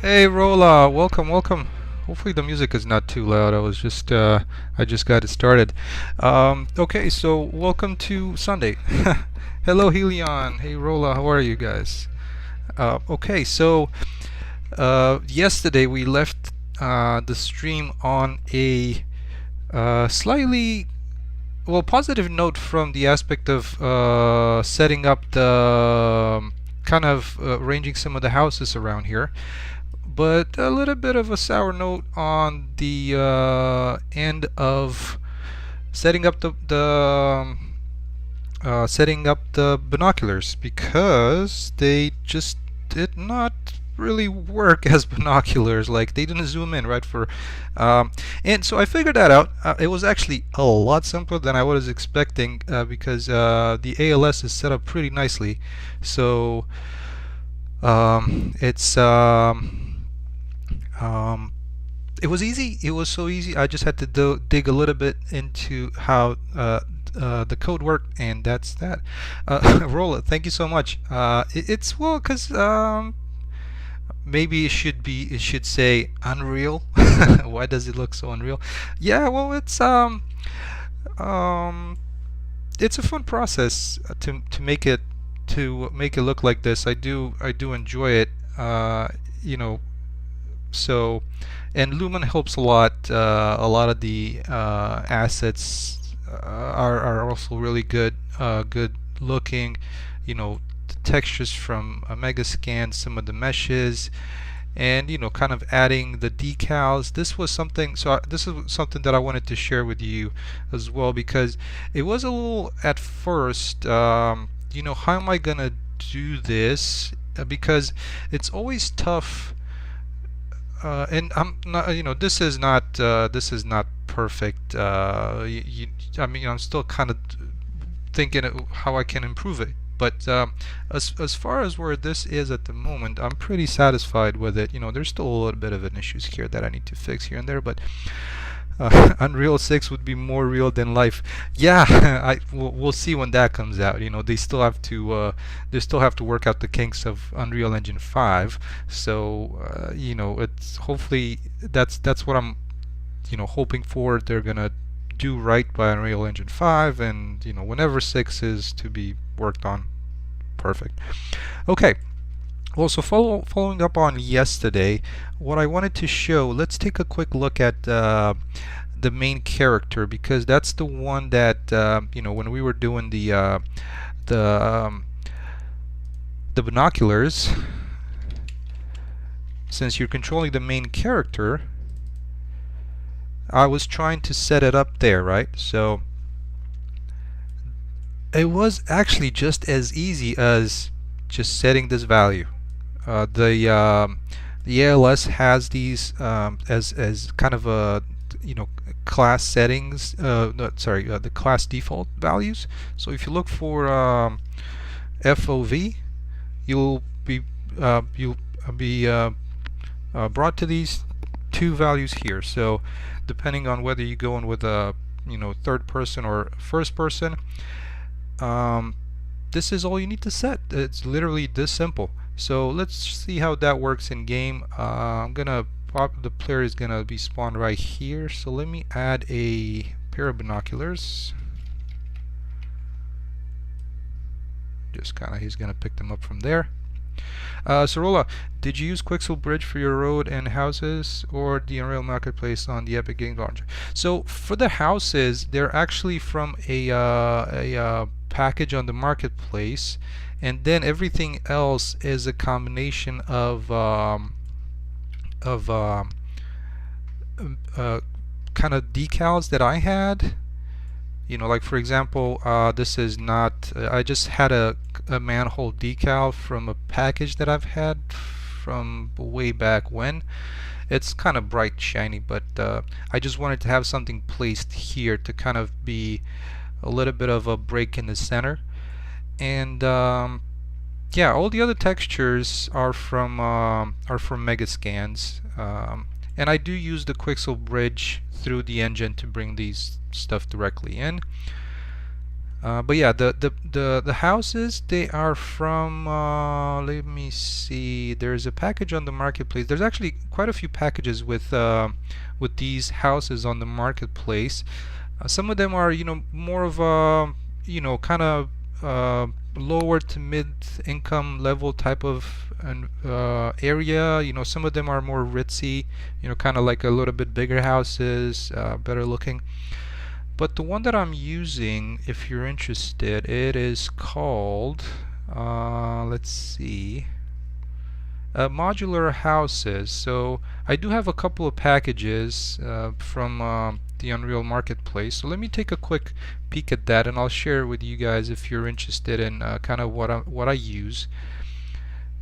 Hey Rola, welcome, welcome. Hopefully the music is not too loud. I just got it started. Okay, so welcome to Sunday. Hello Helion. Hey Rola, how are you guys? Okay, so yesterday we left the stream on a slightly positive note from the aspect of setting up the kind of arranging some of the houses around here, but a little bit of a sour note on the end of setting up the binoculars, because they just did not really work as binoculars. Like, they didn't zoom in right for and so I figured that out. It was actually a lot simpler than I was expecting, because the ALS is set up pretty nicely. So it's it was easy. It was so easy. I just had to dig a little bit into how the code worked, and that's that. Rolla, thank you so much. It's well, because maybe it should say Unreal. Why does it look so unreal? Yeah, well, um, it's a fun process to make it look like this. I do enjoy it. You know, so, and Lumen helps a lot. A lot of the assets are also really good looking. The textures from Megascan, some of the meshes, and kind of adding the decals. This is something that I wanted to share with you as well, because it was a little at first. How am I gonna do this? Because it's always tough. And I'm not, this is not perfect. I mean, I'm still kind of thinking how I can improve it. But as far as where this is at the moment, I'm pretty satisfied with it. There's still a little bit of an issues here that I need to fix here and there, but Unreal 6 would be more real than life. Yeah, we'll see when that comes out. They still have to work out the kinks of Unreal Engine 5. So it's hopefully that's what I'm hoping for. They're gonna do right by Unreal Engine 5, and whenever 6 is to be worked on, perfect. Okay. Well, so following up on yesterday, what I wanted to show, let's take a quick look at the main character, because that's the one that when we were doing the the binoculars, since you're controlling the main character, I was trying to set it up there, right? So it was actually just as easy as just setting this value. The ALS has these as kind of a class settings. No, sorry, the class default values. So if you look for FOV, you'll be brought to these two values here. So depending on whether you go in with a third person or first person, this is all you need to set. It's literally this simple. So let's see how that works in game. The player is gonna be spawned right here. So let me add a pair of binoculars. Just he's gonna pick them up from there. Sorola, did you use Quixel Bridge for your road and houses, or the Unreal Marketplace on the Epic Games Launcher? So for the houses, they're actually from a package on the marketplace, and then everything else is a combination of kind of decals that I had. Like for example, this is not. I just had a manhole decal from a package that I've had from way back when. It's kind of bright, shiny, but I just wanted to have something placed here to kind of be a little bit of a break in the center. And yeah, all the other textures are from Megascans, and I do use the Quixel Bridge through the engine to bring these stuff directly in. But yeah, the houses, they are from let me see. There's a package on the marketplace. There's actually quite a few packages with these houses on the marketplace. Some of them are, more of a, kind of lower to mid income level type of an area. Some of them are more ritzy, kind of like a little bit bigger houses, better looking. But the one that I'm using, if you're interested, it is called, let's see, modular houses. So I do have a couple of packages from the Unreal Marketplace. So let me take a quick peek at that, and I'll share it with you guys if you're interested in kind of what I use.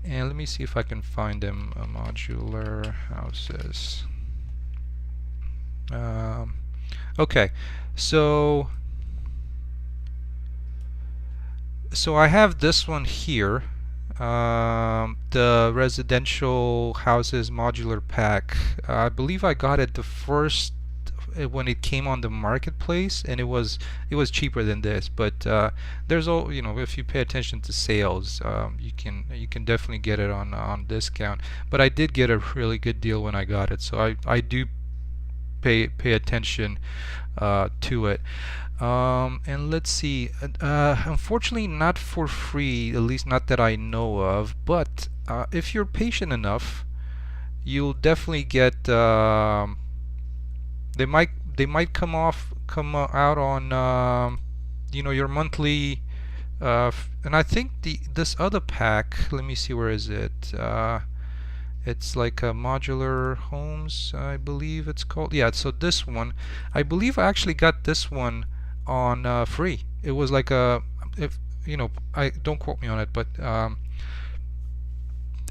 And let me see if I can find them. Modular houses. Okay, so I have this one here, the residential houses modular pack. I believe I got it the first when it came on the marketplace, and it was cheaper than this. But there's all, if you pay attention to sales, you can definitely get it on discount. But I did get a really good deal when I got it, so I do pay attention to it. And let's see, unfortunately not for free, at least not that I know of, but if you're patient enough, you'll definitely get they might come out on your monthly, and I think this other pack, let me see, where is it? It's like a modular homes, I believe it's called. Yeah, so this one, I believe I actually got this one on free. It was like I don't quote me on it, but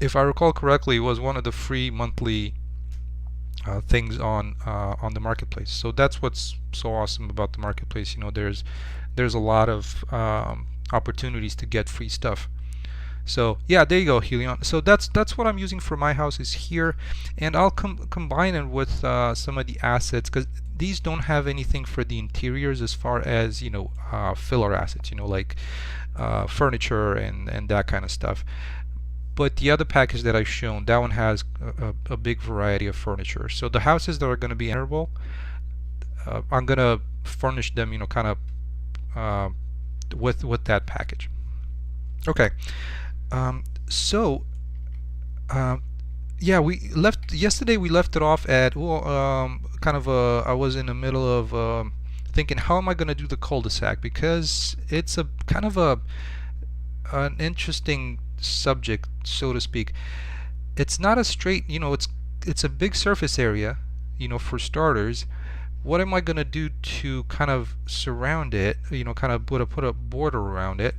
if I recall correctly, it was one of the free monthly things on the marketplace. So that's what's so awesome about the marketplace. There's a lot of opportunities to get free stuff. So yeah, there you go, Helion. So that's what I'm using for my houses here, and I'll combine it with some of the assets, because these don't have anything for the interiors as far as filler assets, like furniture and that kind of stuff. But the other package that I've shown, that one has a big variety of furniture. So the houses that are going to be enterable, I'm going to furnish them, kind of with that package. Okay. Yeah, yesterday we left it off at, kind of I was in the middle of thinking, how am I going to do the cul-de-sac, because it's a kind of an interesting subject, so to speak. It's not a straight, it's a big surface area, for starters. What am I going to do to kind of surround it, kind of put a border around it?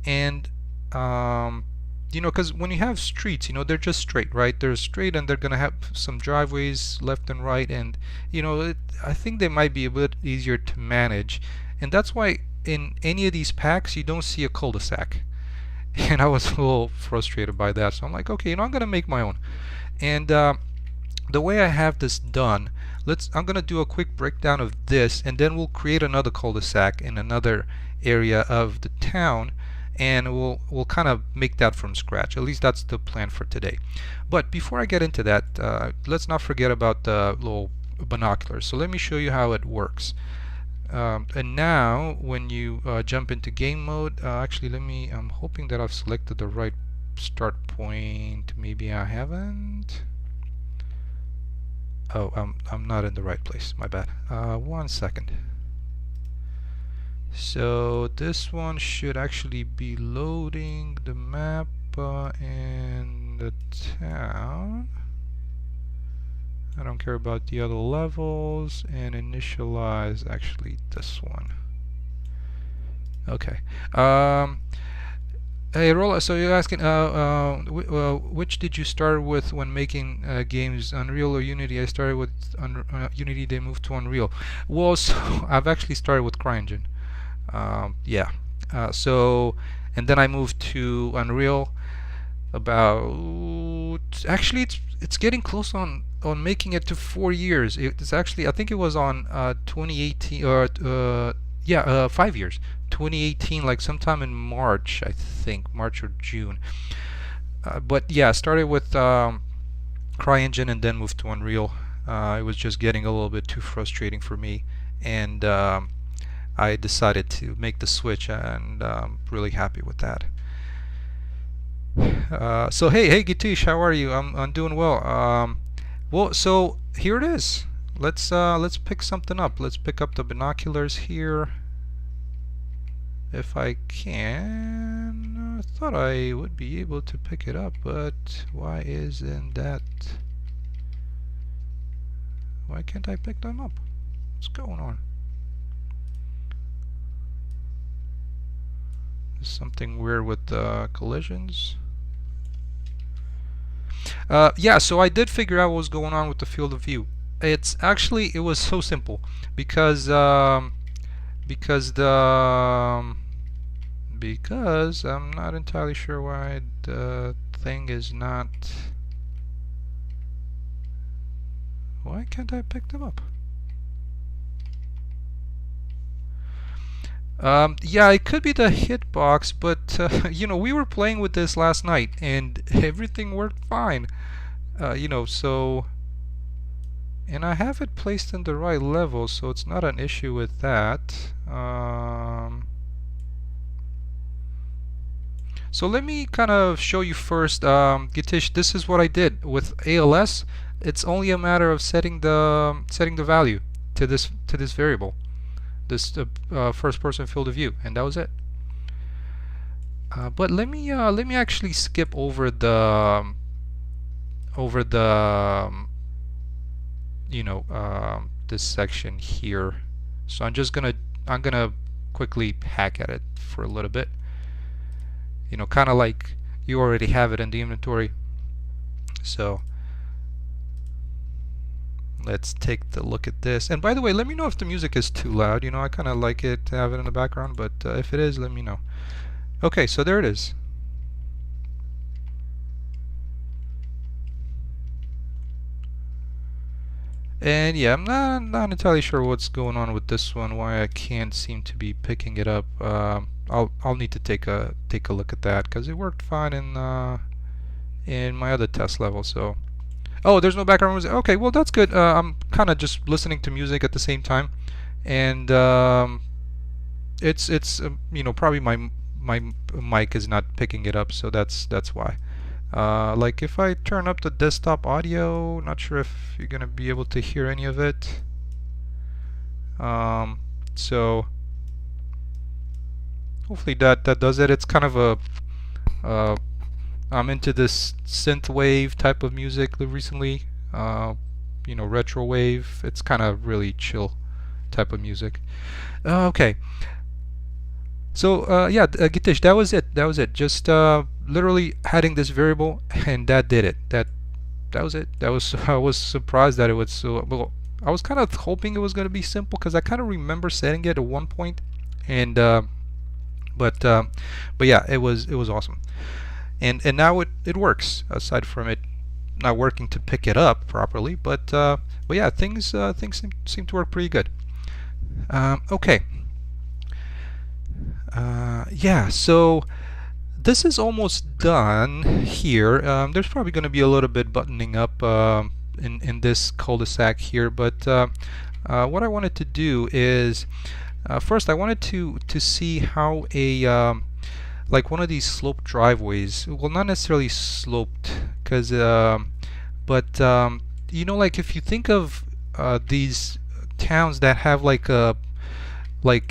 And because when you have streets, they're just straight, right? They're straight, and they're gonna have some driveways left and right, and I think they might be a bit easier to manage, and that's why in any of these packs you don't see a cul-de-sac. And I was a little frustrated by that, so I'm like, okay, I'm gonna make my own. And the way I have this done, I'm gonna do a quick breakdown of this, and then we'll create another cul-de-sac in another area of the town, and we'll kind of make that from scratch. At least that's the plan for today. But before I get into that, let's not forget about the little binoculars. So let me show you how it works. And now when you jump into game mode, actually I'm hoping that I've selected the right start point. Maybe I haven't. Oh, I'm not in the right place, my bad. 1 second. So this one should actually be loading the map and the town. I don't care about the other levels, and initialize actually this one. Okay. Hey Rolla, so you're asking which did you start with when making games, Unreal or Unity? I started with Unity, then moved to Unreal. Well, so I've actually started with CryEngine. Yeah. And then I moved to Unreal about, actually it's getting close on making it to 4 years. It's actually, I think it was on 2018, or Yeah, 5 years. 2018, like sometime in March, I think, March or June. But yeah, I started with CryEngine and then moved to Unreal. It was just getting a little bit too frustrating for me, and I decided to make the switch, and I'm really happy with that. So hey Gitish, how are you? I'm doing well. Well, so here it is. Let's pick something up. Let's pick up the binoculars here, if I can. I thought I would be able to pick it up, but why isn't that? Why can't I pick them up? What's going on? There's something weird with the collisions. Yeah, so I did figure out what was going on with the field of view. It was so simple because because I'm not entirely sure why the thing is not. Why can't I pick them up? Yeah, it could be the hitbox, but you know, we were playing with this last night and everything worked fine. You know, so, and I have it placed in the right level, so it's not an issue with that. So let me kind of show you first, Gitish. This is what I did with ALS. It's only a matter of setting the value to this variable, this first-person field of view, and that was it. But let me actually skip over the you know, this section here. So I'm gonna quickly hack at it for a little bit. You know, kind of like you already have it in the inventory. So let's take the look at this. And by the way, let me know if the music is too loud. You know, I kind of like it to have it in the background, but if it is, let me know. Okay, so there it is. And yeah, I'm not entirely sure what's going on with this one, why I can't seem to be picking it up. I'll need to take a look at that, because it worked fine in my other test level. So, oh, there's no background music. Okay, well that's good. I'm kind of just listening to music at the same time, and it's you know, probably my mic is not picking it up, so that's why. Like if I turn up the desktop audio, not sure if you're gonna be able to hear any of it. So hopefully that does it. It's kind of a I'm into this synth wave type of music recently. You know, retro wave. It's kind of really chill type of music. Okay. So yeah, Gitish, that was it. That was it. Just literally adding this variable, and that did it. That was it. That was I was surprised that it was so. Well, I was kind of hoping it was going to be simple, because I kind of remember setting it at one point, and but yeah, it was awesome. And now it works. Aside from it not working to pick it up properly, but yeah, things seem to work pretty good. Okay. Yeah, so this is almost done here. There's probably going to be a little bit buttoning up in this cul-de-sac here, but what I wanted to do is first I wanted to see how a like one of these sloped driveways, well, not necessarily sloped, because but you know, like if you think of these towns that have like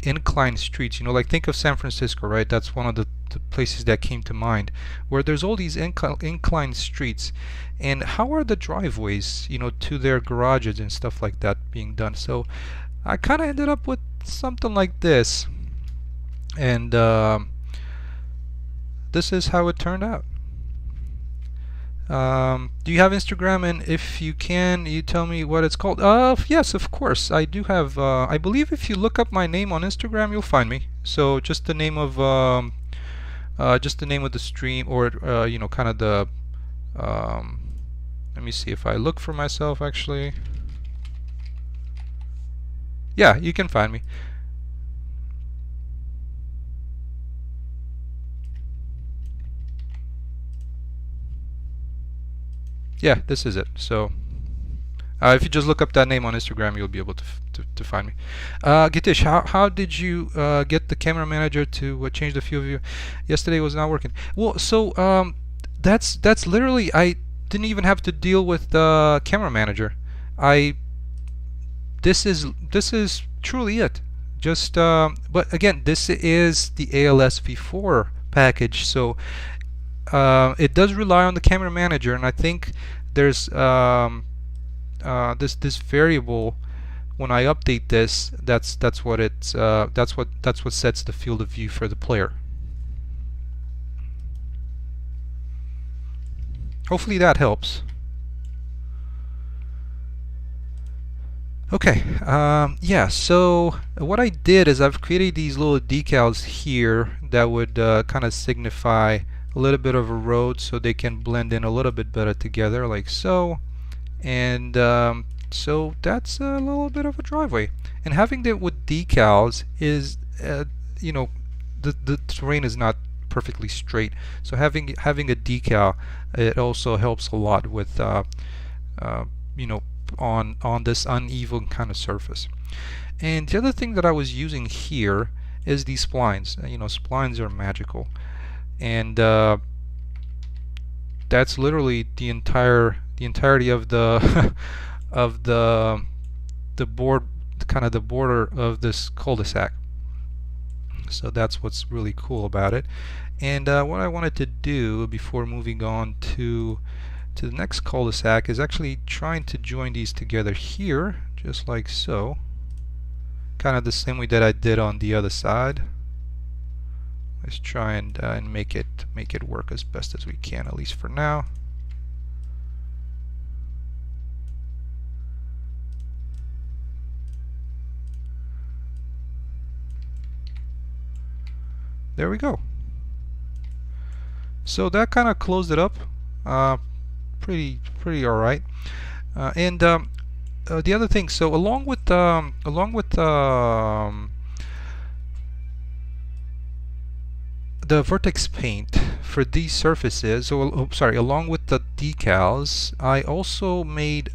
inclined streets, you know, like think of San Francisco, right? That's one of the places that came to mind, where there's all these inclined streets, and how are the driveways, you know, to their garages and stuff like that being done? So I kind of ended up with something like this, and this is how it turned out. Do you have Instagram? And if you can, you tell me what it's called. Yes, of course. I do have. I believe if you look up my name on Instagram, you'll find me. So just the name of the stream, or you know, kind of the. Let me see if I look for myself. Actually, yeah, you can find me. Yeah, this is it. So if you just look up that name on Instagram, you'll be able to find me. Gitish, how did you get the camera manager to change the field of view? Yesterday was not working. Well, so that's literally, I didn't even have to deal with the camera manager. I this is truly it. Just but again, this is the ALS v4 package, so it does rely on the camera manager, and I think there's this variable. When I update this, that's what it's that's what sets the field of view for the player. Hopefully that helps. Okay, yeah, so what I did is I've created these little decals here that would kind of signify a little bit of a road, so they can blend in a little bit better together, like so. And so that's a little bit of a driveway. And having it with decals is, you know, the terrain is not perfectly straight, so having a decal, it also helps a lot with you know, on this uneven kind of surface. And the other thing that I was using here is these splines. You know, splines are magical, and that's literally the entirety of the of the board, kind of the border of this cul-de-sac. So that's what's really cool about it. And what I wanted to do before moving on to the next cul-de-sac is actually trying to join these together here, just like so, kind of the same way that I did on the other side. Let's try and make it work as best as we can, at least for now. There we go. So that kind of closed it up. Pretty all right. And the other thing, so along with the vertex paint for these surfaces, so sorry, along with the decals, I also made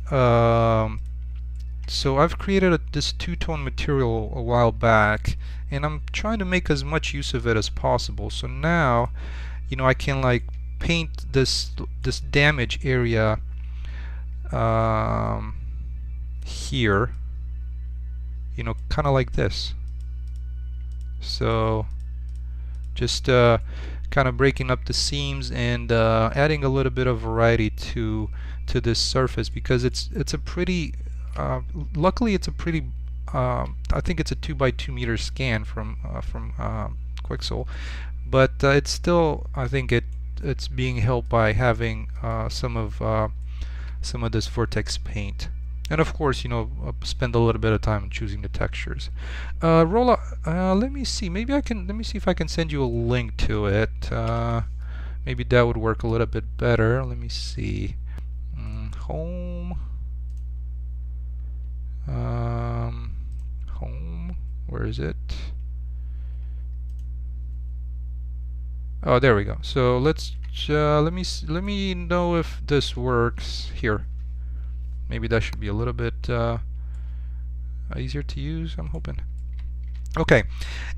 so I've created this two-tone material a while back, and I'm trying to make as much use of it as possible. So now, you know, I can like paint this damage area here, you know, kind of like this. So just kind of breaking up the seams and adding a little bit of variety to this surface, because it's a pretty luckily it's a pretty I think it's a 2x2 meter scan from Quixel, but it's still, I think it's being helped by having some of this vortex paint. And of course, you know, spend a little bit of time choosing the textures. Rolla, let me see. Maybe let me see if I can send you a link to it. Maybe that would work a little bit better. Let me see. Home. Home. Where is it? Oh, there we go. So let's let me know if this works here. Maybe that should be a little bit easier to use, I'm hoping. Okay,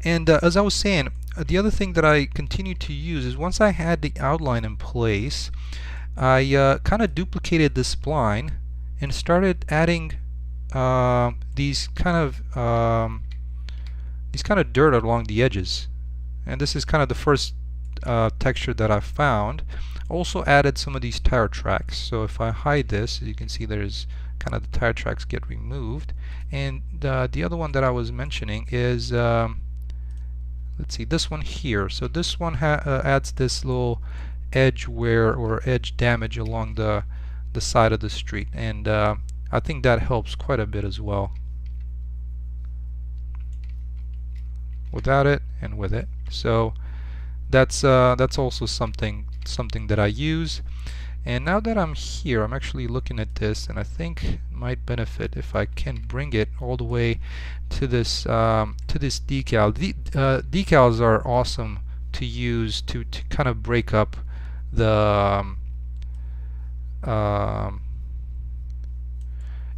and as I was saying, the other thing that I continued to use is, once I had the outline in place, I kind of duplicated the spline and started adding these kind of dirt along the edges. And this is kind of the first texture that I found. Also added some of these tire tracks. So if I hide this, as you can see, there's kind of the tire tracks get removed. And the other one that I was mentioning is let's see, this one here. So this one adds this little edge wear or edge damage along the side of the street, and I think that helps quite a bit as well, without it and with it. So that's also something that I use. And now that I'm here, I'm actually looking at this, and I think it might benefit if I can bring it all the way to this decal. Decals are awesome to use to kind of break up the um,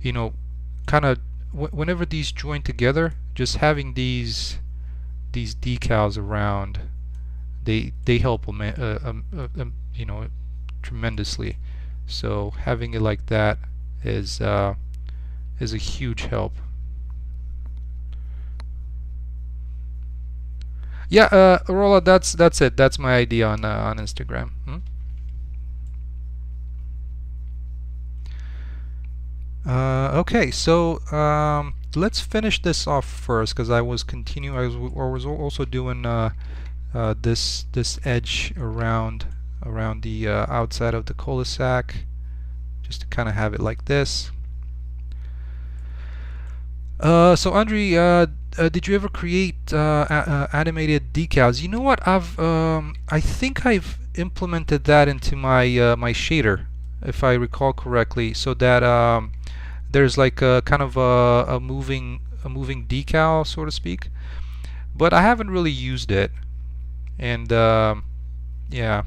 you know, kind of whenever these join together, just having these decals around, they help you know, tremendously. So having it like that is a huge help. Yeah, Arola, that's it. That's my idea on Instagram. Okay, so let's finish this off first, because I was continuing. I was also doing this edge around the outside of the cul-de-sac, just to kind of have it like this. So Andre, did you ever create animated decals? You know what? I think I've implemented that into my my shader, if I recall correctly, so that there's like a kind of a moving decal, so to speak. But I haven't really used it, and yeah,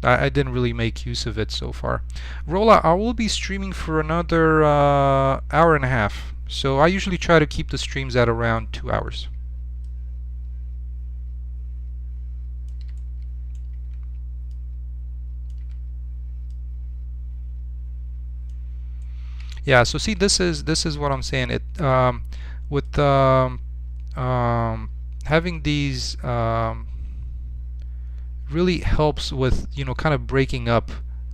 I didn't really make use of it so far. Rolla, I will be streaming for another hour and a half. So I usually try to keep the streams at around 2 hours. Yeah, so see, this is what I'm saying. It with having these really helps with, you know, kind of breaking up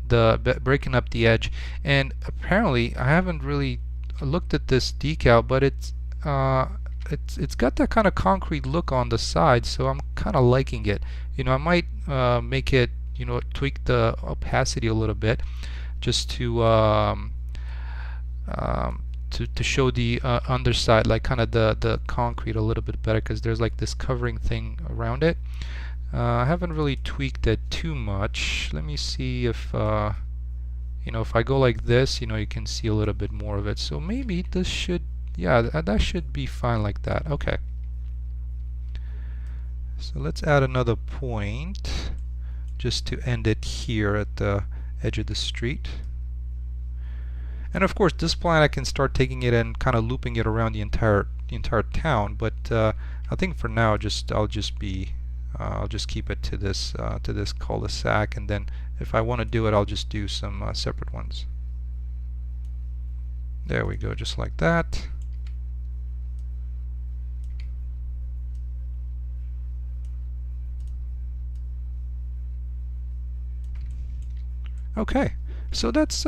the edge. And apparently I haven't really looked at this decal, but it's got that kind of concrete look on the side, so I'm kind of liking it. You know, I might make it, you know, tweak the opacity a little bit, just to show the underside, like kind of the concrete a little bit better, because there's like this covering thing around it. I haven't really tweaked it too much. Let me see if you know, if I go like this, you know, you can see a little bit more of it. So maybe this should, yeah, that should be fine like that. Okay. So let's add another point just to end it here at the edge of the street. And of course, this spline I can start taking it and kind of looping it around the entire town. But I think for now, I'll just keep it to this cul-de-sac, and then if I want to do it, I'll just do some separate ones. There we go, just like that. Okay, so that's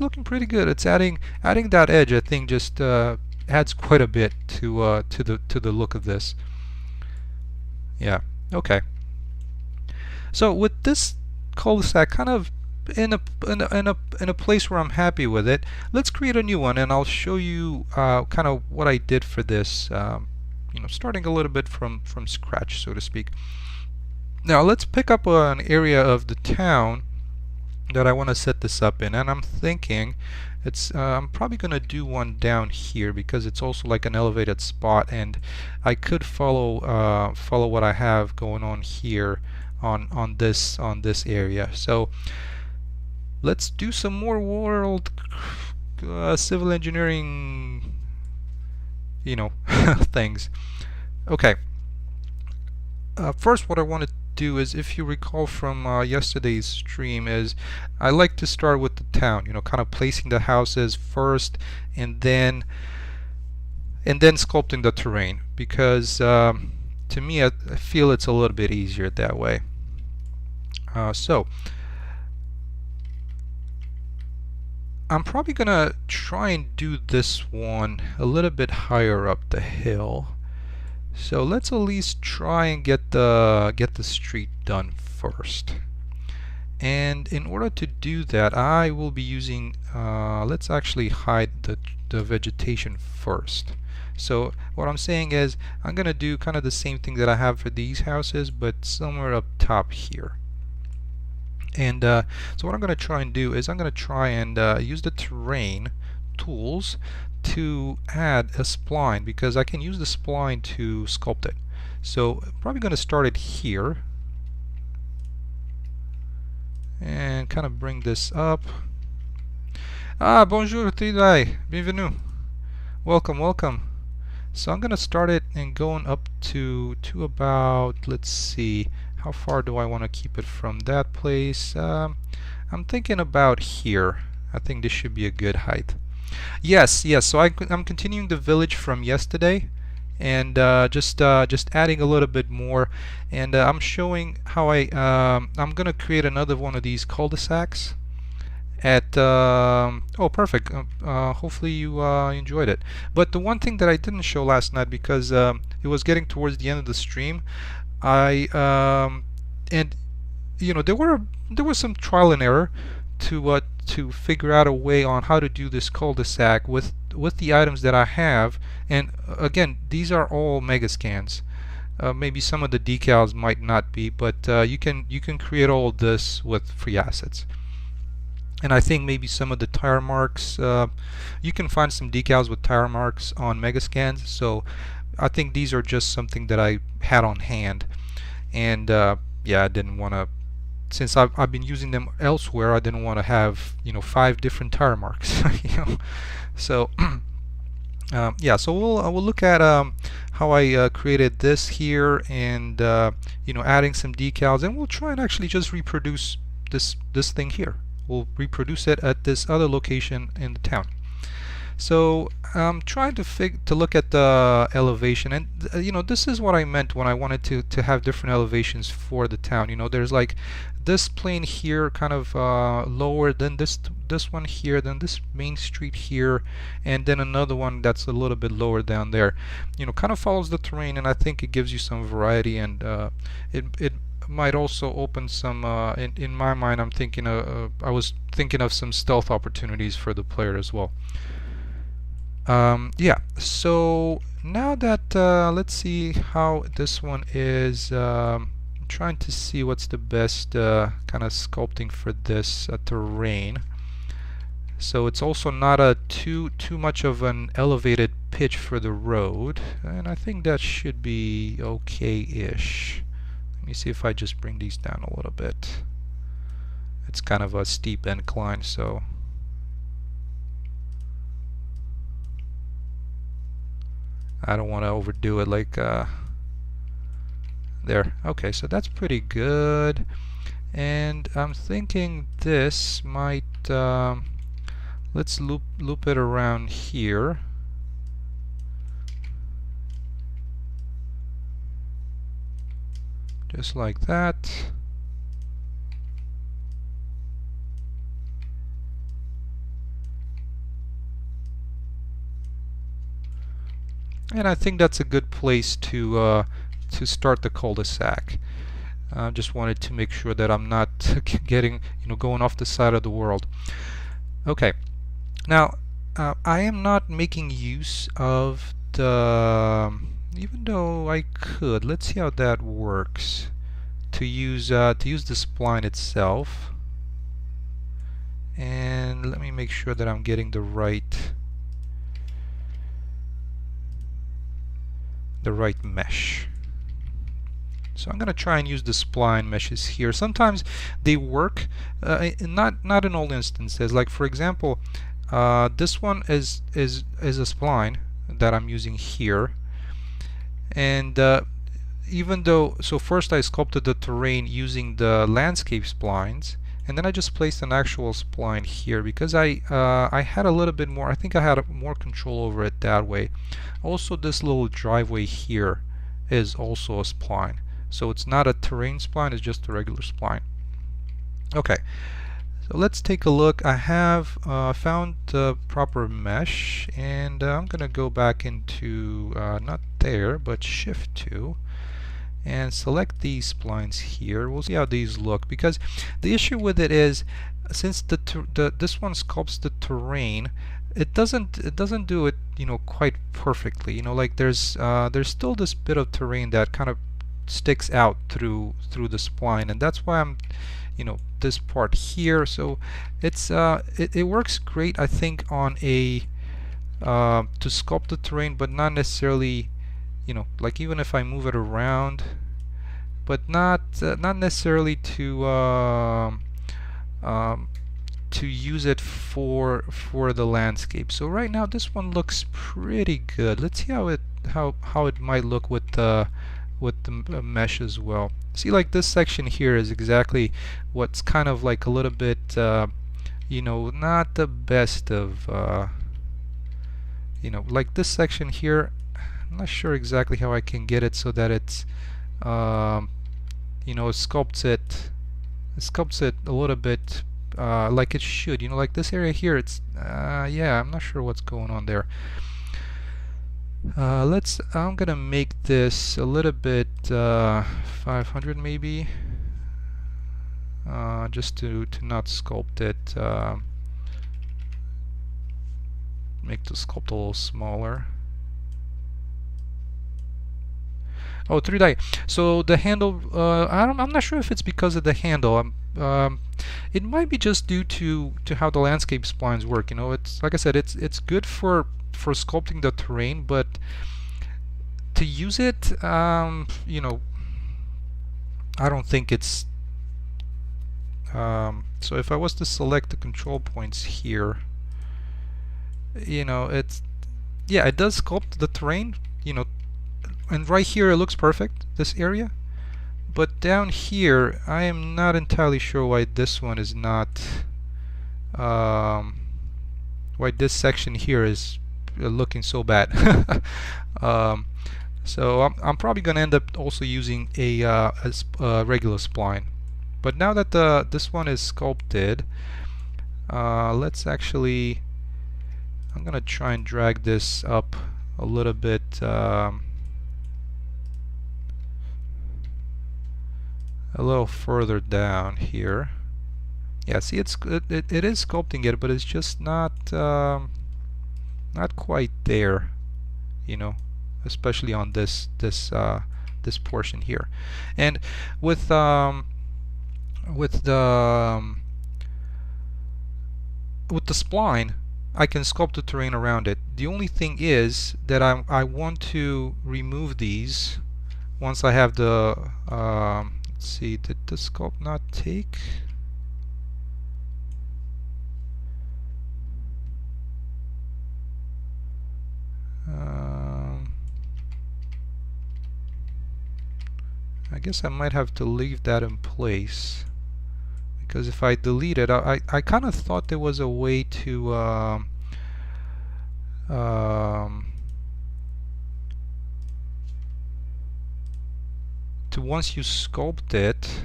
looking pretty good. It's adding that edge, I think, just adds quite a bit to the look of this. Yeah. Okay. So with this cul-de-sac kind of in a place where I'm happy with it, let's create a new one, and I'll show you kind of what I did for this. You know, starting a little bit from scratch, so to speak. Now let's pick up an area of the town that I want to set this up in, and I'm thinking I'm probably going to do one down here, because it's also like an elevated spot, and I could follow what I have going on here on this area. So let's do some more world civil engineering, you know, things. Okay. First, what I want to do is, if you recall from yesterday's stream, is I like to start with the town, you know, kind of placing the houses first, and then sculpting the terrain, because to me, I feel it's a little bit easier that way. So I'm probably gonna try and do this one a little bit higher up the hill. So let's at least try and get the street done first. And in order to do that, I will be using, let's actually hide the vegetation first. So what I'm saying is, I'm gonna do kind of the same thing that I have for these houses, but somewhere up top here. And so what I'm gonna try and do is, I'm gonna try and use the terrain tools to add a spline, because I can use the spline to sculpt it. So I'm probably going to start it here and kind of bring this up, Ah, bonjour, Tridai. Bienvenue. Welcome, welcome. So I'm gonna start it and going up to about, let's see, how far do I want to keep it from that place? I'm thinking about here. I think this should be a good height. Yes, yes. So I'm continuing the village from yesterday, and just adding a little bit more, and I'm showing how I'm gonna create another one of these cul-de-sacs at oh, perfect. Hopefully you enjoyed it. But the one thing that I didn't show last night, because it was getting towards the end of the stream, I and you know, there was some trial and error to figure out a way on how to do this cul-de-sac with the items that I have. And again, these are all mega scans. Maybe some of the decals might not be, but you can create all of this with free assets. And I think maybe some of the tire marks, you can find some decals with tire marks on Megascans. So I think these are just something that I had on hand. And yeah, I didn't want to, since I've been using them elsewhere, I didn't want to have, 5 different tire marks. So yeah, so we'll look at how I created this here, and adding some decals, and we'll try and actually just reproduce this thing here. We'll reproduce it at this other location in the town. So I'm trying to look at the elevation, and this is what I meant when I wanted to have different elevations for the town. There's like this plane here, kind of lower than this one here, then this main street here, and then another one that's a little bit lower down there. Kind of follows the terrain, and I think it gives you some variety, and it might also open some in my mind. I was thinking of some stealth opportunities for the player as well. Yeah, so now that let's see how this one is. I'm trying to see what's the best kind of sculpting for this terrain. So it's also not a too much of an elevated pitch for the road, and I think that should be okay-ish. Let me see if I just bring these down a little bit. It's kind of a steep incline, so I don't want to overdo it, like there. Okay, so that's pretty good. And I'm thinking this might let's loop it around here. Just like that. And I think that's a good place to start the cul-de-sac. I just wanted to make sure that I'm not getting, going off the side of the world. Okay. Now, I am not making use of the, even though I could. Let's see how that works. To use the spline itself. And let me make sure that I'm getting the right mesh. So I'm going to try and use the spline meshes here. Sometimes they work, not in all instances. Like for example, this one is a spline that I'm using here, and even though, so first I sculpted the terrain using the landscape splines, and then I just placed an actual spline here because I had a little bit more, I think I had more control over it that way. Also, this little driveway here is also a spline. So it's not a terrain spline, it's just a regular spline. Okay, so let's take a look. I have found the proper mesh, and I'm going to go back into, not there, but Shift 2, and select these splines here. We'll see how these look, because the issue with it is, since this one sculpts the terrain, it doesn't do it quite perfectly. Like there's still this bit of terrain that kind of sticks out through the spline, and that's why I'm this part here. So it's it works great, I think, on a to sculpt the terrain, but not necessarily like even if I move it around, but not necessarily to to use it for the landscape. So right now this one looks pretty good. Let's see how it might look with the mesh as well. See, like this section here is exactly what's kind of like a little bit you know, not the best of you know, like this section here. I'm not sure exactly how I can get it so that it's you know, it sculpts it a little bit like it should. You know, like this area here, it's yeah, I'm not sure what's going on there. I'm gonna make this a little bit 500 maybe, just to not sculpt it. Make the sculpt a little smaller. Oh, 3 die. So the handle, I'm not sure if it's because of the handle. It might be just due to how the landscape splines work. You know, it's like I said, it's good for sculpting the terrain, but to use it, you know, I don't think it's. So if I was to select the control points here, you know, it's, yeah, it does sculpt the terrain. You know, and right here it looks perfect, this area. But down here, I am not entirely sure why this one is not, why this section here is looking so bad. So I'm probably going to end up also using a regular spline. But now that this one is sculpted, let's actually, I'm going to try and drag this up a little bit. A little further down here. Yeah, see, it is sculpting it, but it's just not quite there, you know, especially on this portion here. And with the spline, I can sculpt the terrain around it. The only thing is that I want to remove these once I have the let's see, did the sculpt not take? I guess I might have to leave that in place, because if I delete it, I kind of thought there was a way to once you sculpt it,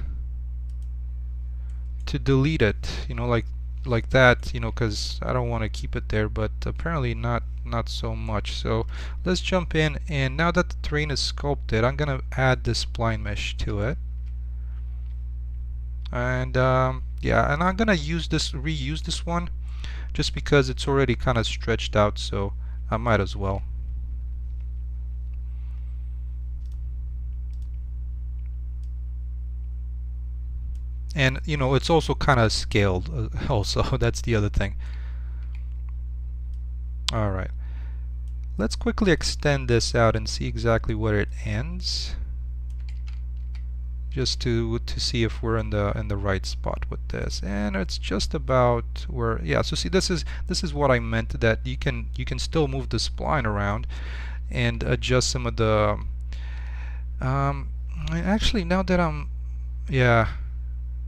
to delete it, you know, like that, you know, because I don't want to keep it there, but apparently not so much. So let's jump in, and now that the terrain is sculpted, I'm gonna add this spline mesh to it, and yeah, and I'm gonna reuse this one just because it's already kind of stretched out, so I might as well. And you know, it's also kind of scaled also. That's the other thing. Alright, let's quickly extend this out and see exactly where it ends, just to see if we're in the right spot with this. And it's just about where, yeah, so see, this is what I meant, that you can still move the spline around and adjust some of the actually, now that I'm, yeah,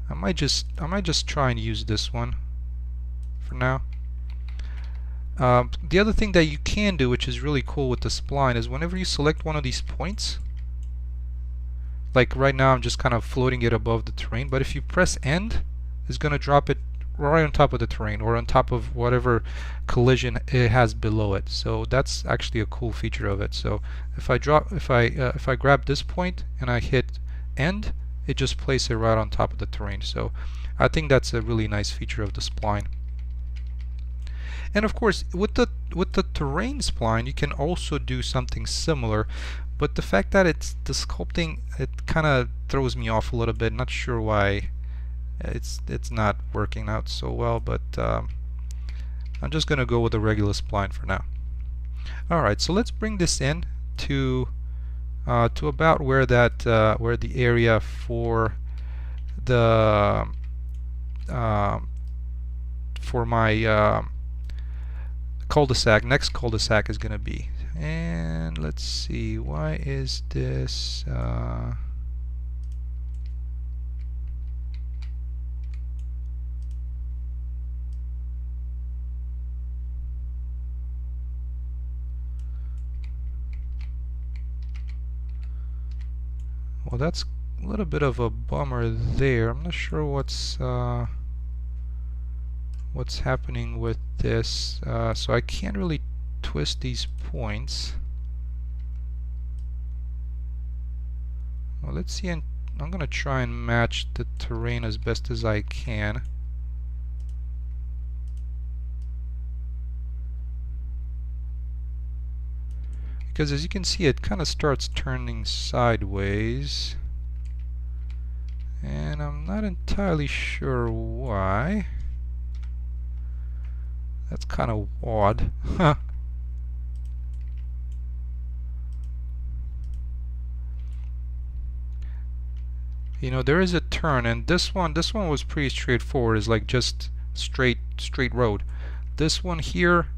I might just try and use this one for now. The other thing that you can do, which is really cool with the spline, is whenever you select one of these points, like right now I'm just kind of floating it above the terrain, but if you press end, it's going to drop it right on top of the terrain, or on top of whatever collision it has below it. So that's actually a cool feature of it. So if I grab this point and I hit end, it just places it right on top of the terrain. So I think that's a really nice feature of the spline. And of course, with the terrain spline, you can also do something similar, but the fact that it's the sculpting, it kind of throws me off a little bit. Not sure why it's not working out so well, but I'm just gonna go with the regular spline for now. Alright, so let's bring this in to about where that where the area for the for my cul-de-sac, next cul-de-sac is going to be. And let's see, why is this well, that's a little bit of a bummer there. I'm not sure what's happening with this, so I can't really twist these points. Well, let's see, I'm gonna try and match the terrain as best as I can. Because as you can see, it kind of starts turning sideways, and I'm not entirely sure why. That's kind of odd. You know, there is a turn, and this one was pretty straightforward. It's like just straight road. This one here,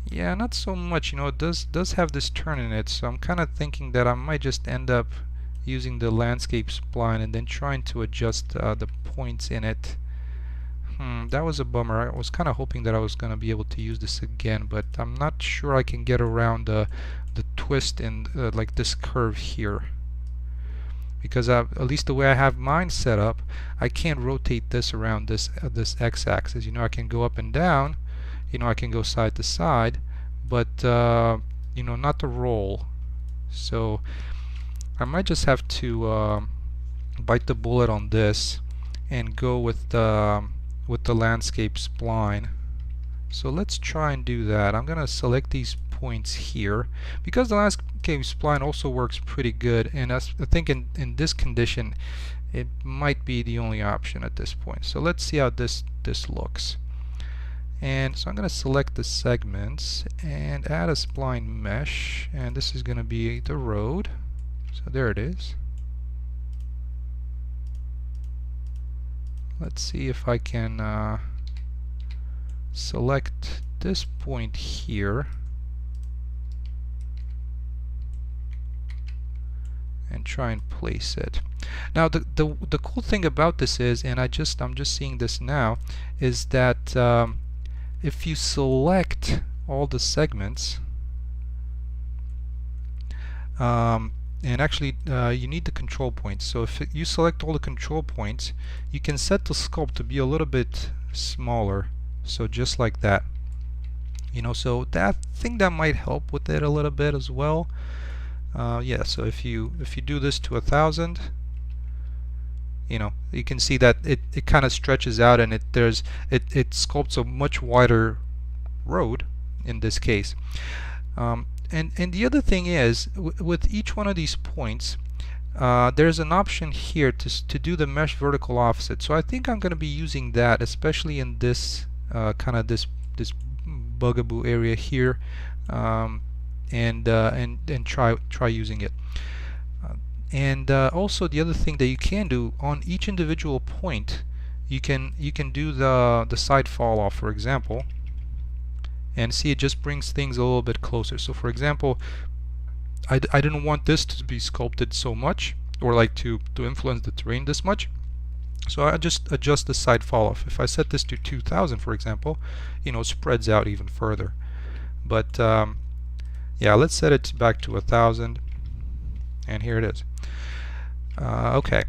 yeah, not so much. You know, it does have this turn in it, so I'm kind of thinking that I might just end up using the landscape spline and then trying to adjust the points in it. That was a bummer. I was kind of hoping that I was going to be able to use this again, but I'm not sure I can get around the twist in like this curve here. Because at least the way I have mine set up, I can't rotate this around this x-axis. You know, I can go up and down. You know, I can go side to side, but you know, not to roll. So I might just have to bite the bullet on this and go with the landscape spline. So let's try and do that. I'm gonna select these points here because the landscape spline also works pretty good, and I think in this condition it might be the only option at this point. So let's see how this looks. And so I'm going to select the segments and add a spline mesh, and this is going to be the road. So there it is. Let's see if I can select this point here and try and place it. Now the cool thing about this is, and I'm just seeing this now, is that if you select all the segments, and actually you need the control points. So if you select all the control points, you can set the sculpt to be a little bit smaller. So just like that. You know, so that thing that might help with it a little bit as well. Yeah, so if you do this to 1,000, you know, you can see that it kind of stretches out, and it sculpts a much wider road in this case. And the other thing is, with each one of these points, there's an option here to do the mesh vertical offset. So I think I'm going to be using that, especially in this kind of this bugaboo area here, and try using it. And also the other thing that you can do on each individual point, you can do the side fall off, for example, and see, it just brings things a little bit closer. So for example, I didn't want this to be sculpted so much, or like to influence the terrain this much, so I just adjust the side fall off. If I set this to 2,000, for example, you know, it spreads out even further. But yeah, let's set it back to 1,000, and here it is. Okay,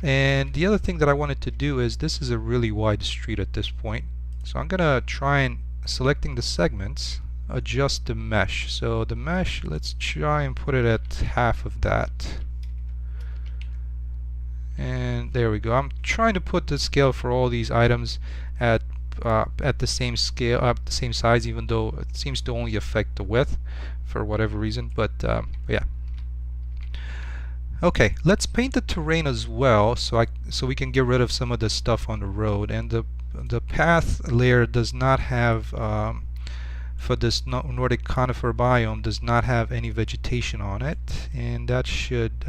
and the other thing that I wanted to do is, this is a really wide street at this point, so I'm gonna try and, selecting the segments, adjust the mesh. So the mesh, let's try and put it at half of that, and there we go. I'm trying to put the scale for all these items at the same scale, the same size, even though it seems to only affect the width for whatever reason. But yeah. Okay, let's paint the terrain as well, so we can get rid of some of the stuff on the road. And the path layer does not have, for this Nordic conifer biome, does not have any vegetation on it, and that should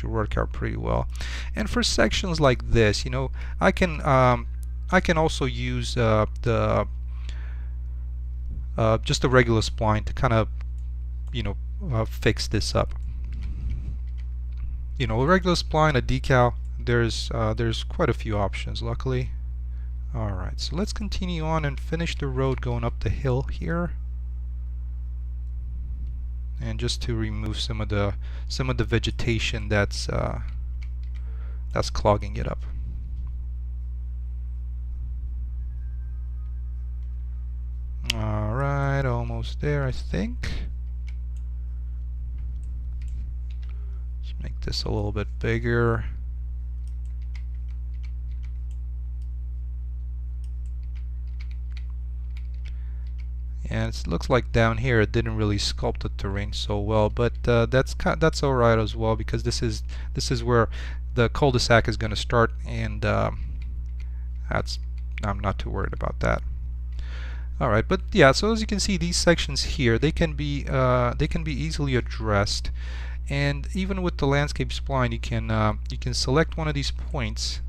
work out pretty well. And for sections like this, you know, I can I can also use the just a regular spline to kind of, you know, fix this up. You know, a regular spline, a decal, there's quite a few options, luckily. Alright, so let's continue on and finish the road going up the hill here. And just to remove some of the vegetation that's clogging it up. Alright, almost there, I think. Let's make this a little bit bigger. And it looks like down here it didn't really sculpt the terrain so well, but that's all right as well, because this is where the cul-de-sac is going to start, and I'm not too worried about that. All right, but yeah, so as you can see, these sections here, they can be easily addressed, and even with the landscape spline, you can select one of these points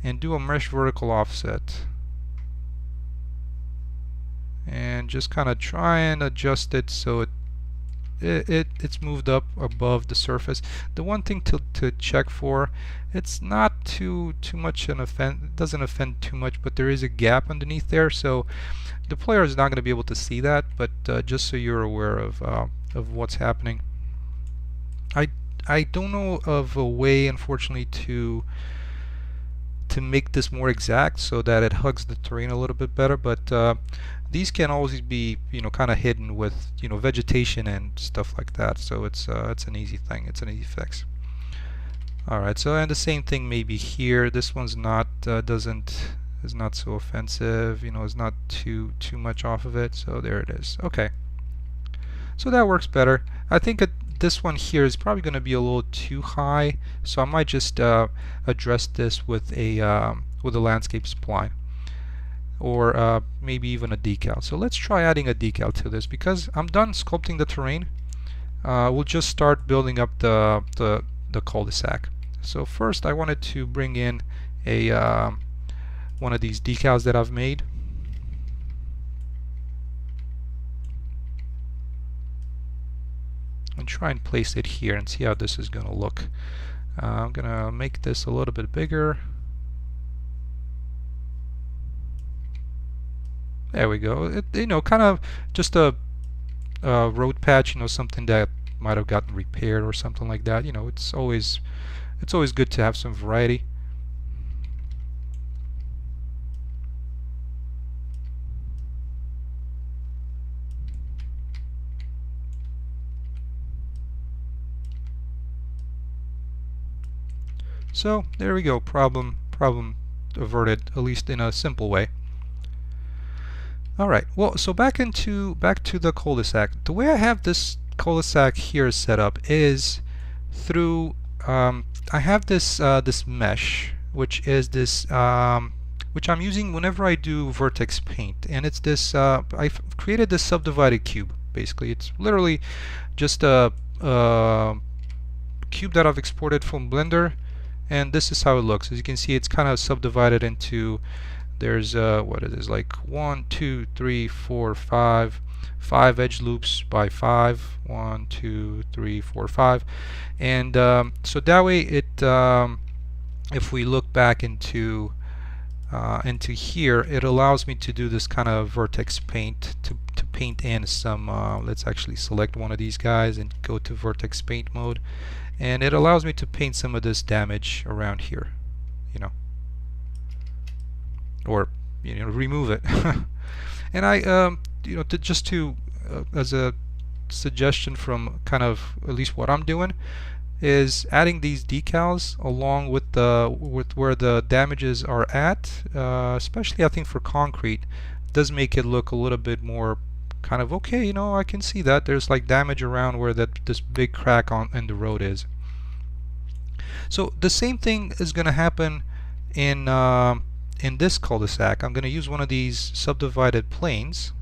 and do a mesh vertical offset, and just kind of try and adjust it so it's moved up above the surface. The one thing to check for, it's not too much an offend, it doesn't offend too much, but there is a gap underneath there, so the player is not going to be able to see that, but just so you're aware of what's happening. I don't know of a way, unfortunately, to make this more exact so that it hugs the terrain a little bit better, but these can always be, you know, kind of hidden with, you know, vegetation and stuff like that, so it's an easy thing, it's an easy fix. Alright, so and the same thing maybe here. This one's not is not so offensive, you know, it's not too much off of it, so there it is. Okay, so that works better. I think this one here is probably going to be a little too high, so I might just address this with a landscape spline, or maybe even a decal. So let's try adding a decal to this. Because I'm done sculpting the terrain, we'll just start building up the cul-de-sac. So first I wanted to bring in a one of these decals that I've made. And try and place it here and see how this is going to look. I'm going to make this a little bit bigger. There we go. You know, kind of just a road patch, you know, something that might have gotten repaired or something like that. You know, it's always good to have some variety. So there we go. Problem averted, at least in a simple way. Alright, well, so back to the cul-de-sac. The way I have this cul-de-sac here set up is through I have this mesh, which is this which I'm using whenever I do vertex paint, and it's this I've created this subdivided cube. Basically, it's literally just a cube that I've exported from Blender, and this is how it looks. As you can see, it's kind of subdivided into, there's what it is, like 1, 2, 3, 4, 5 edge loops by 5. 1, 2, 3, 4, 5, and so that way it if we look back into here, it allows me to do this kind of vertex paint to paint in some let's actually select one of these guys and go to vertex paint mode, and it allows me to paint some of this damage around here, you know, or, you know, remove it. And I you know, just to as a suggestion from kind of at least what I'm doing, is adding these decals along with where the damages are at, especially I think for concrete, does make it look a little bit more kind of okay. You know, I can see that there's like damage around where this big crack in the road is. So the same thing is going to happen in this cul-de-sac. I'm going to use one of these subdivided planes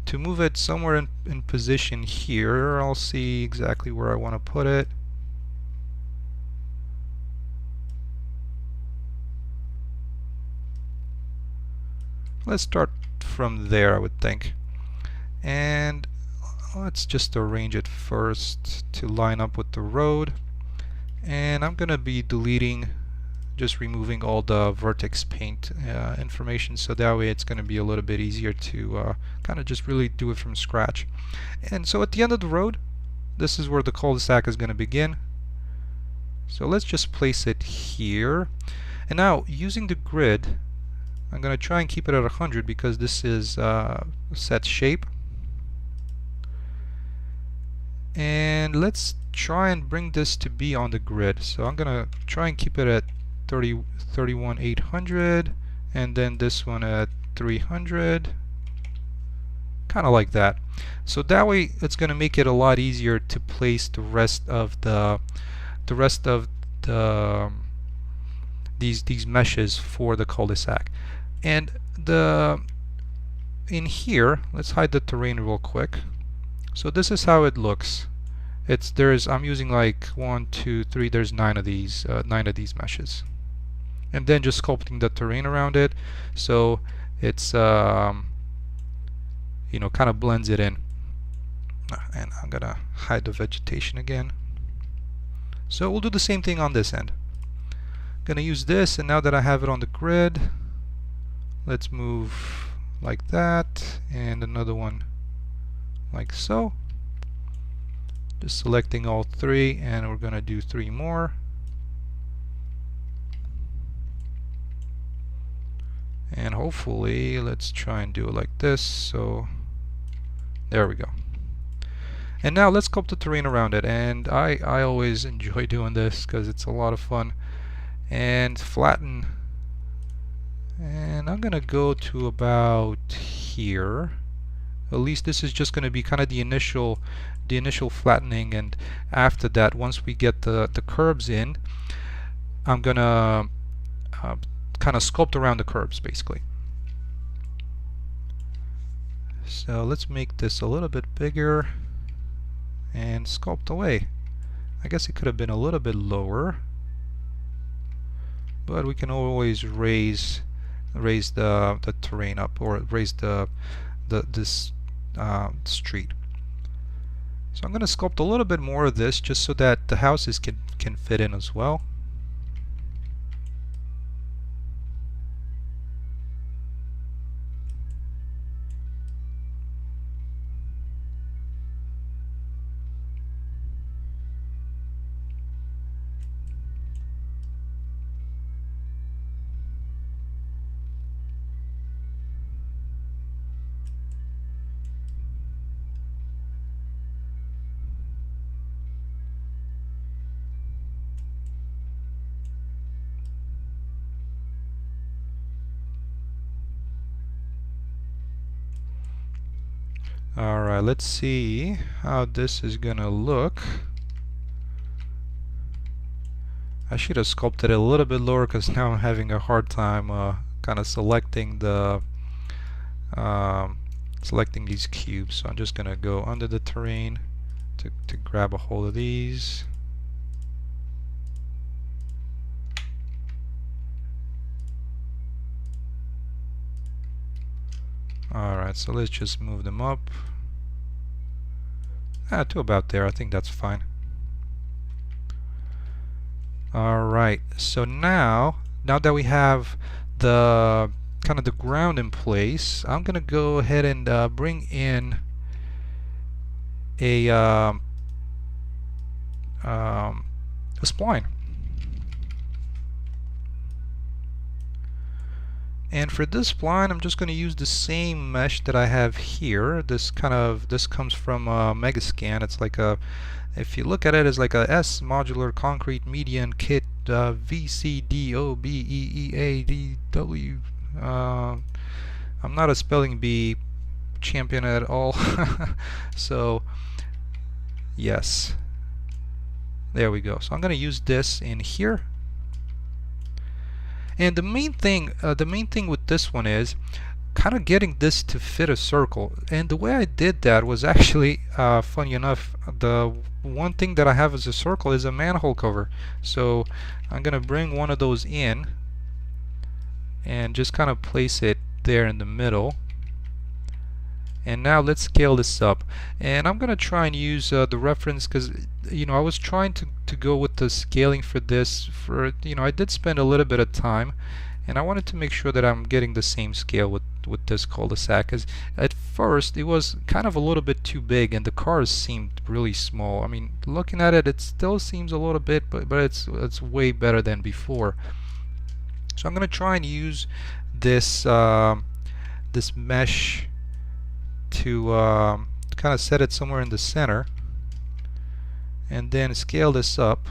to move it somewhere in position here. I'll see exactly where I want to put it. let's start from there, I would think. And let's just arrange it first to line up with the road. And I'm gonna be deleting, just removing all the vertex paint information, so that way it's gonna be a little bit easier to kind of just really do it from scratch. And so at the end of the road, this is where the cul-de-sac is gonna begin. So let's just place it here. And now, using the grid, I'm going to try and keep it at 100 because this is set shape. And let's try and bring this to be on the grid. So I'm going to try and keep it at 31,800, and then this one at 300. Kind of like that. So that way it's going to make it a lot easier to place the rest of these meshes for the cul-de-sac. And in here, let's hide the terrain real quick. So this is how it looks. I'm using like 1, 2, 3. There's 9 of these meshes, and then just sculpting the terrain around it, so it's kind of blends it in. And I'm gonna hide the vegetation again. So we'll do the same thing on this end. Gonna use this, and now that I have it on the grid, let's move like that, and another one like so. Just selecting all 3, and we're gonna do 3 more. And hopefully, let's try and do it like this. So there we go. And now let's sculpt the terrain around it, and I always enjoy doing this because it's a lot of fun. And flatten, and I'm gonna go to about here. At least this is just gonna be kind of the initial flattening, and after that, once we get the curves in, I'm gonna kind of sculpt around the curves basically. So let's make this a little bit bigger and sculpt away. I guess it could have been a little bit lower, but we can always raise the terrain up, or raise this street. So I'm going to sculpt a little bit more of this just so that the houses can fit in as well. Alright, let's see how this is gonna look. I should have sculpted it a little bit lower because now I'm having a hard time kind of selecting these cubes. So I'm just gonna go under the terrain to grab a hold of these. Alright, so let's just move them up to about there. I think that's fine. Alright, so now that we have the kind of the ground in place, I'm gonna go ahead and bring in a spline. And for this spline, I'm just going to use the same mesh that I have here. This comes from Megascan. It's like if you look at it, it's like a S modular concrete median kit VCDOBEEADW. I'm not a spelling bee champion at all. So yes, there we go. So I'm going to use this in here. And the main thing with this one is kind of getting this to fit a circle. And the way I did that was actually, funny enough, the one thing that I have as a circle is a manhole cover. So I'm gonna bring one of those in and just kind of place it there in the middle. And now let's scale this up, and I'm gonna try and use the reference, because I was trying to go with the scaling for this. I did spend a little bit of time, and I wanted to make sure that I'm getting the same scale with this cul-de-sac, because at first it was kind of a little bit too big and the cars seemed really small. I mean, looking at it, it still seems a little bit, but it's way better than before. So I'm gonna try and use this this mesh to kind of set it somewhere in the center, and then scale this up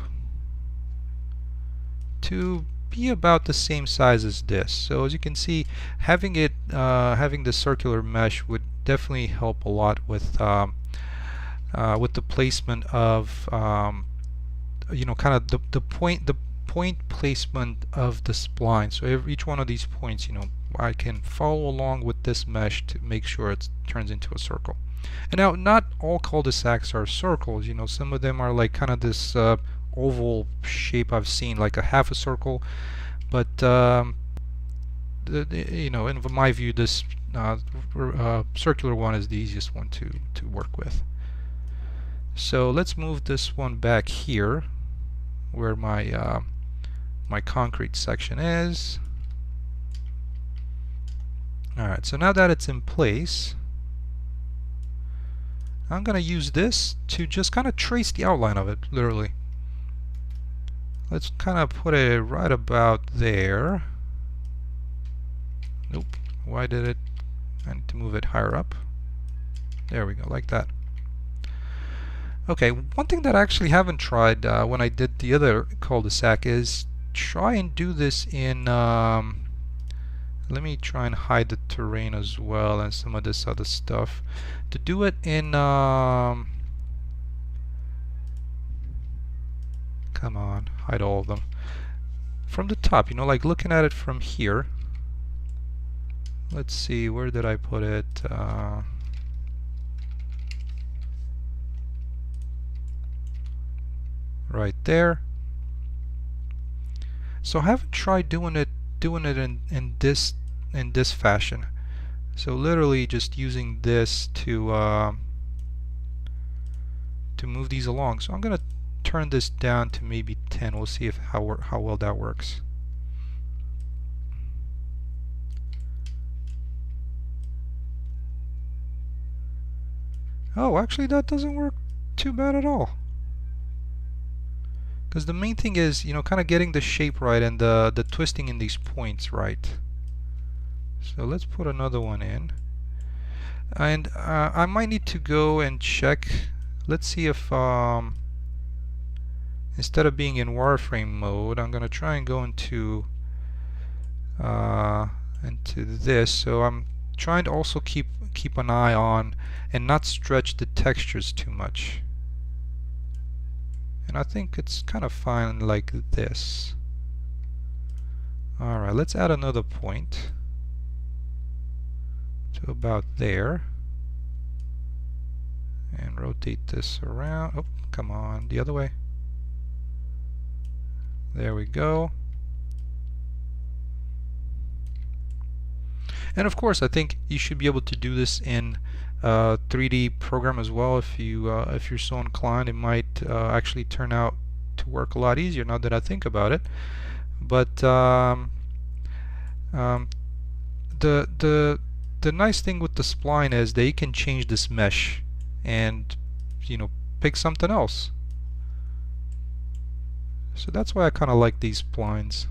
to be about the same size as this. So as you can see, having the circular mesh would definitely help a lot with the placement of kind of the point placement of the spline. So each one of these points, I can follow along with this mesh to make sure it turns into a circle. And now, not all cul-de-sacs are circles. Some of them are like kind of this oval shape I've seen, like a half a circle. But in my view, this circular one is the easiest one to work with. So let's move this one back here, where my my concrete section is. Alright, so now that it's in place, I'm going to use this to just kind of trace the outline of it, literally. Let's kind of put it right about there. Nope, why did it? I need to move it higher up. There we go, like that. Okay, one thing that I actually haven't tried when I did the other cul-de-sac is try and do this in let me try and hide the terrain as well and some of this other stuff. To do it in come on, hide all of them. From the top, like looking at it from here. Let's see, where did I put it? Right there. So I haven't tried doing it in this fashion. So literally just using this to move these along. So I'm gonna turn this down to maybe 10. We'll see how well that works. Oh, actually that doesn't work too bad at all. Because the main thing is, kind of getting the shape right and the twisting in these points right. So let's put another one in. And I might need to go and check. Let's see if instead of being in wireframe mode, I'm going to try and go into this. So I'm trying to also keep an eye on and not stretch the textures too much. And I think it's kind of fine like this. Alright, let's add another point to about there. And rotate this around. Oh, come on, the other way. There we go. And of course, I think you should be able to do this in 3D program as well. If you're so inclined, it might actually turn out to work a lot easier now that I think about it. But the nice thing with the spline is that you can change this mesh and pick something else. So that's why I kind of like these splines.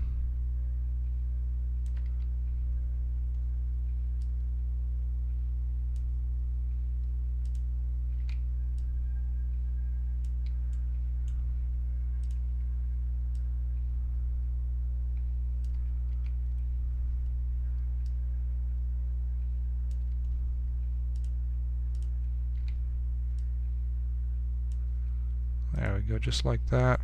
There we go, just like that.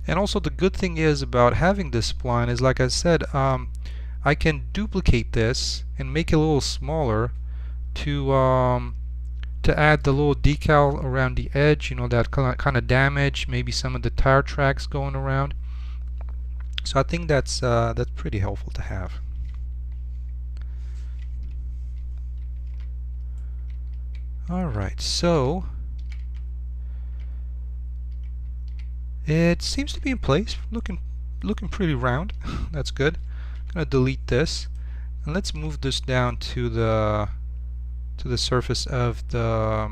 And also the good thing is about having this spline is, like I said, I can duplicate this and make it a little smaller to add the little decal around the edge, you know, that kind of damage, maybe some of the tire tracks going around. So I think that's pretty helpful to have. Alright, so it seems to be in place, looking pretty round. That's good. I'm gonna delete this, and let's move this down to the surface of the,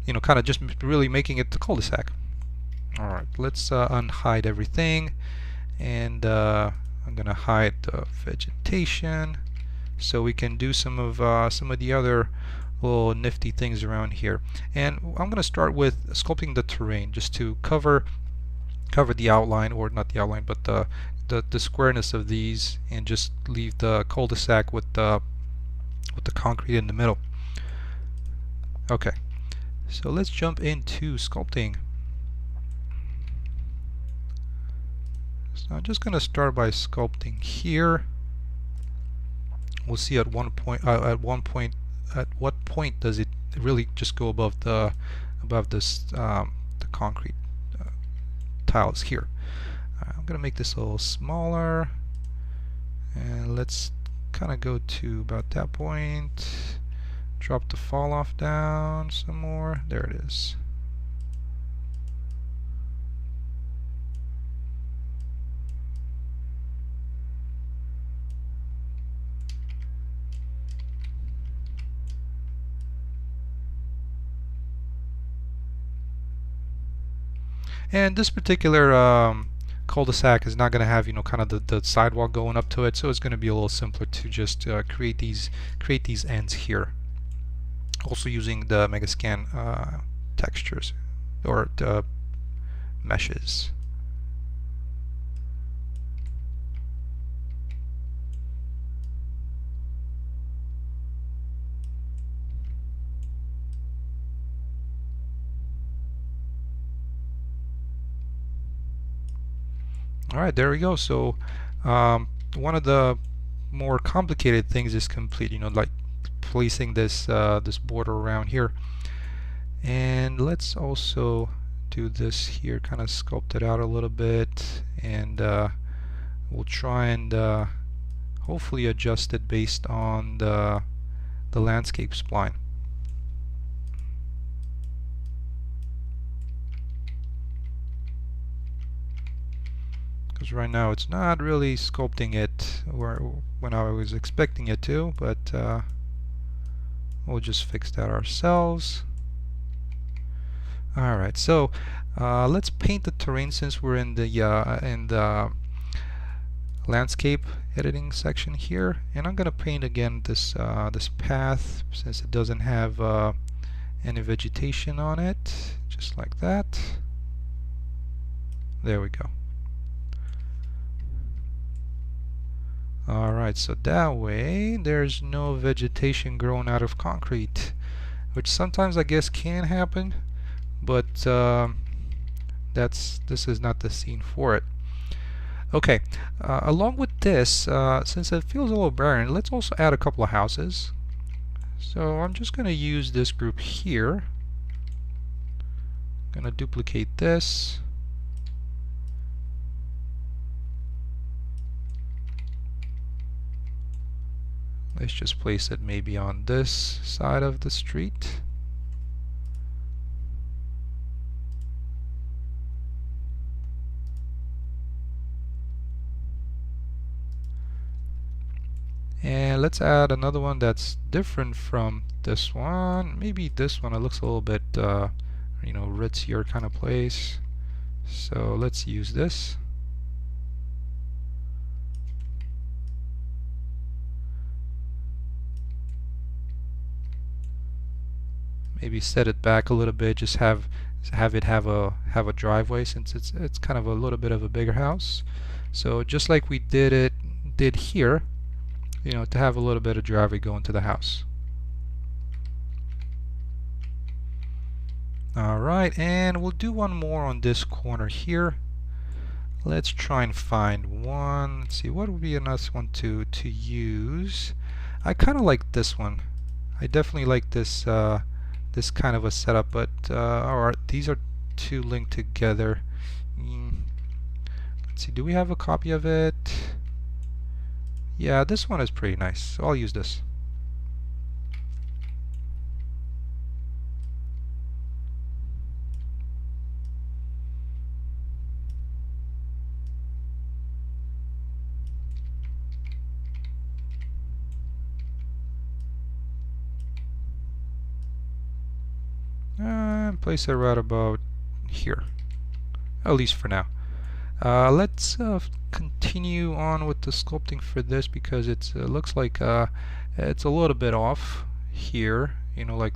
you know, kind of just really making it the cul-de-sac. Alright, let's unhide everything, and I'm gonna hide the vegetation so we can do some of the other little nifty things around here. And I'm gonna start with sculpting the terrain just to cover the outline, or not the outline, but the squareness of these, and just leave the cul-de-sac with the concrete in the middle. Okay, so let's jump into sculpting. So I'm just going to start by sculpting here. We'll see at what point does it really just go above this the concrete tiles here. I'm going to make this a little smaller, and let's kind of go to about that point. Drop the fall off down some more. There it is. And this particular cul-de-sac is not going to have, you know, kind of the sidewalk going up to it, so it's going to be a little simpler to just create these ends here. Also using the Megascan textures, or the meshes. Alright, there we go. So one of the more complicated things is complete, you know, like placing this this border around here. And let's also do this here, kind of sculpt it out a little bit, and we'll try and hopefully adjust it based on the landscape spline. Because right now it's not really sculpting it when I was expecting it to, but we'll just fix that ourselves. Alright, so let's paint the terrain since we're in the landscape editing section here, and I'm gonna paint again this this path since it doesn't have any vegetation on it, just like that. There we go. Alright, so that way there's no vegetation growing out of concrete, which sometimes I guess can happen, but this is not the scene for it. Okay, along with this, since it feels a little barren, let's also add a couple of houses. So I'm just going to use this group here. I'm going to duplicate this. Let's just place it maybe on this side of the street. And let's add another one that's different from this one. Maybe this one, it looks a little bit, you know, ritzier kind of place. So let's use this. Maybe set it back a little bit, just have it have a driveway, since it's kind of a little bit of a bigger house. So just like we did here, you know, to have a little bit of driveway going to the house. Alright, and we'll do one more on this corner here. Let's try and find one. Let's see, what would be a nice one to use? I kind of like this one. I definitely like this this kind of a setup, but alright, these are two linked together. Let's see, do we have a copy of it? Yeah, this one is pretty nice, so I'll use this. And place it right about here, at least for now. Let's continue on with the sculpting for this, because it looks like it's a little bit off here. You know, like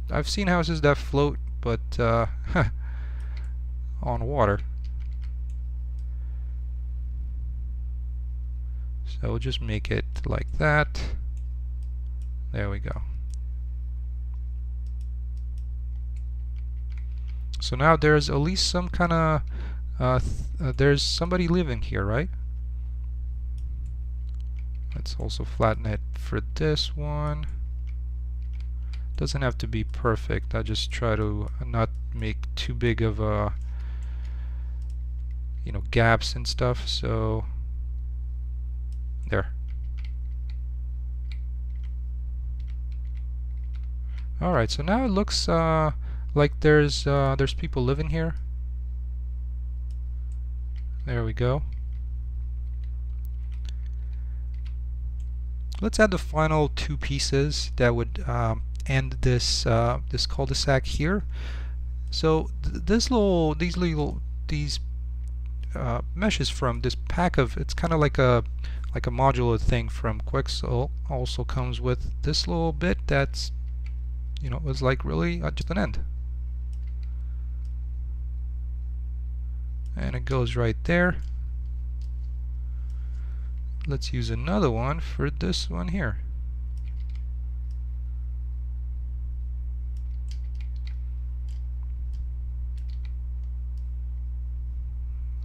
I've seen houses that float, but on water. So we'll just make it like that. There we go. So now there's at least some kind of there's somebody living here, right? Let's also flatten it for this one. Doesn't have to be perfect. I just try to not make too big of a, you know, gaps and stuff. So there. All right. So now it looks like there's people living here. There we go. Let's add the final two pieces that would end this this cul-de-sac here. So these meshes from this pack of, it's kind of like a modular thing from Quixel, also comes with this little bit that's, you know, was like really just an end. And it goes right there. Let's use another one for this one here.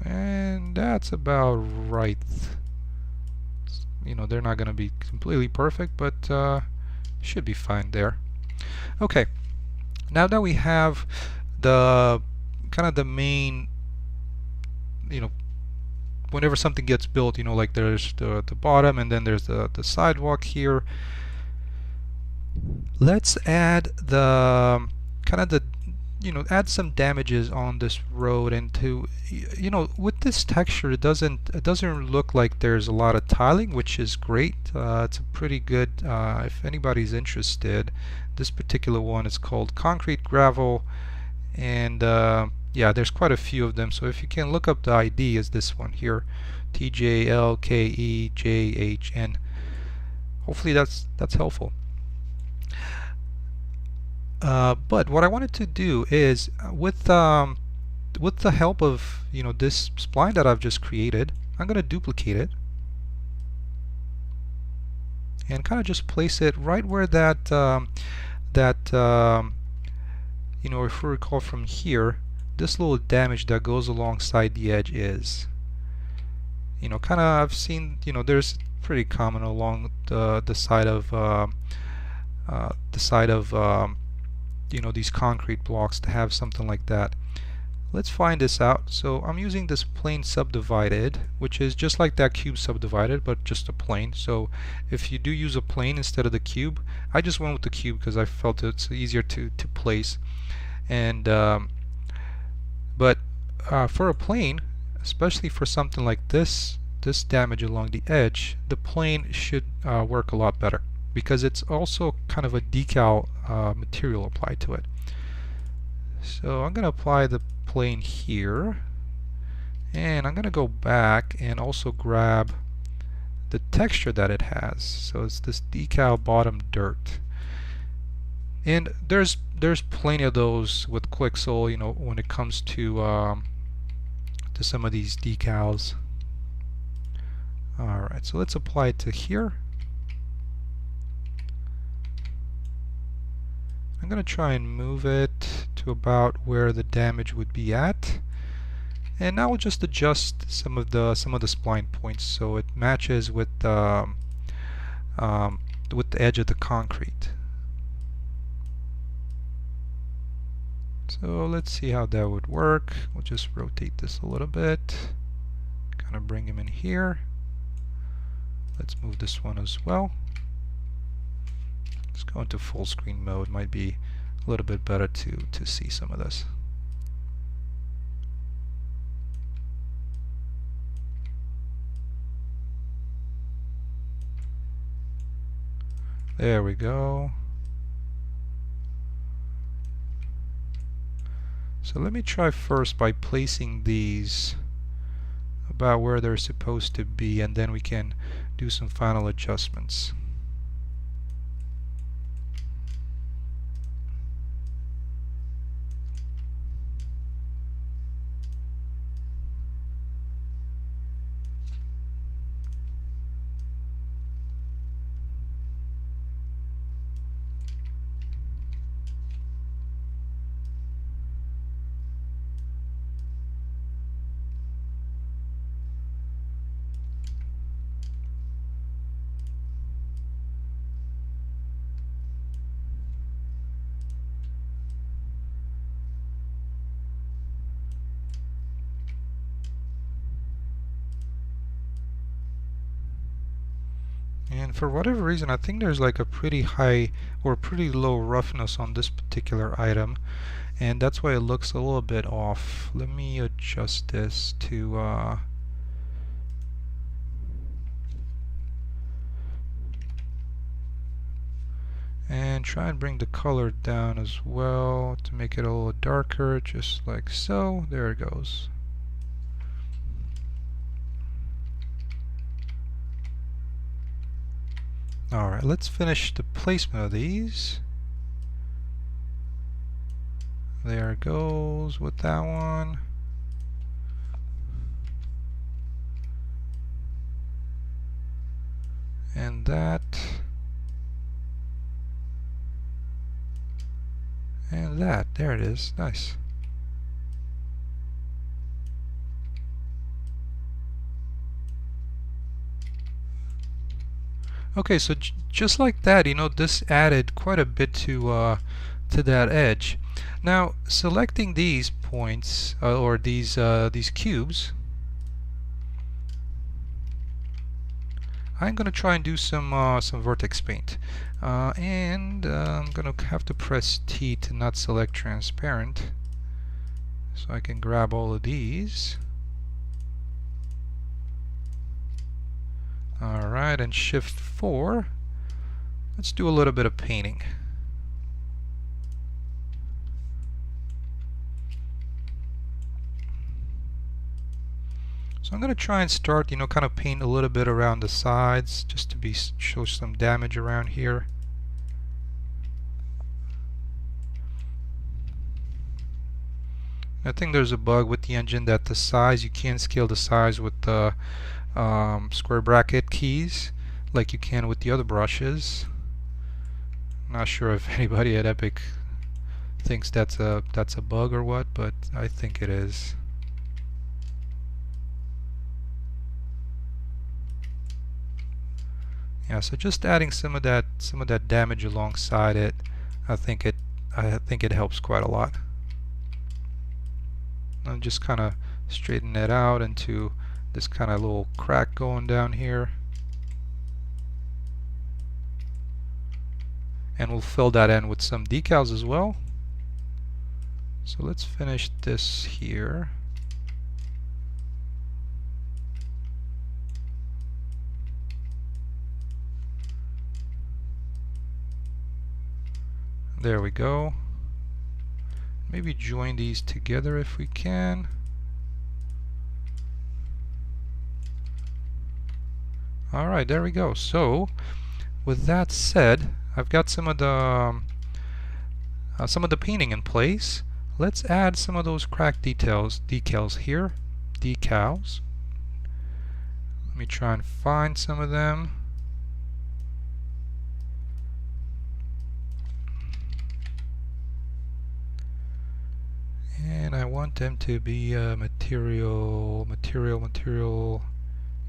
And that's about right. You know, they're not going to be completely perfect, but should be fine there. Okay, now that we have the kind of the main, you know, whenever something gets built, you know, like there's the bottom and then there's the sidewalk here. Let's add the kind of the, you know, add some damages on this road, and to, you know, with this texture it doesn't look like there's a lot of tiling, which is great. It's a pretty good, if anybody's interested, this particular one is called concrete gravel, and yeah, there's quite a few of them, so if you can look up the ID is this one here, TJLKEJHN. Hopefully that's helpful. But what I wanted to do is with the help of, you know, this spline that I've just created, I'm going to duplicate it and kind of just place it right where that you know, if we recall from here, this little damage that goes alongside the edge is, you know, kind of, I've seen, you know, there's pretty common along the side of you know, these concrete blocks to have something like that. Let's find this out. So I'm using this plane subdivided, which is just like that cube subdivided, but just a plane. So if you do use a plane instead of the cube, I just went with the cube because I felt it's easier to place. And but for a plane, especially for something like this damage along the edge, the plane should work a lot better, because it's also kind of a decal material applied to it. So I'm going to apply the plane here, and I'm going to go back and also grab the texture that it has. So it's this decal bottom dirt, and there's plenty of those with Quixel, you know, when it comes to some of these decals. Alright, so let's apply it to here. I'm going to try and move it to about where the damage would be at, And now we'll just adjust some of the spline points so it matches with the edge of the concrete. So let's see how that would work. We'll just rotate this a little bit, kind of bring him in here. Let's move this one as well. Let's go into full screen mode. Might be a little bit better to see some of this. There we go. So let me try first by placing these about where they're supposed to be, and then we can do some final adjustments. And for whatever reason, I think there's like a pretty high or pretty low roughness on this particular item, and that's why it looks a little bit off. Let me adjust this to and try and bring the color down as well to make it a little darker, just like so. There it goes. Alright, let's finish the placement of these. There it goes with that one. And that. And that. There it is. Nice. Okay, so just like that, you know, this added quite a bit to that edge. Now, selecting these points or these cubes, I'm going to try and do some vertex paint, and I'm going to have to press T to not select transparent, so I can grab all of these. Alright, and Shift 4. Let's do a little bit of painting. So I'm going to try and start, you know, kind of paint a little bit around the sides, just to show some damage around here. I think there's a bug with the engine that the size, you can't scale the size with the square bracket keys like you can with the other brushes. Not sure if anybody at Epic thinks that's a bug or what, but I think it is. Yeah, so just adding some of that damage alongside it, I think it helps quite a lot. And just kind of straighten it out into this kind of little crack going down here, and we'll fill that in with some decals as well. So let's finish this here. There we go. Maybe join these together if we can. Alright, there we go. So, with that said, I've got some of the painting in place. Let's add some of those crack decals here. Decals. Let me try and find some of them. And and I want them to be a material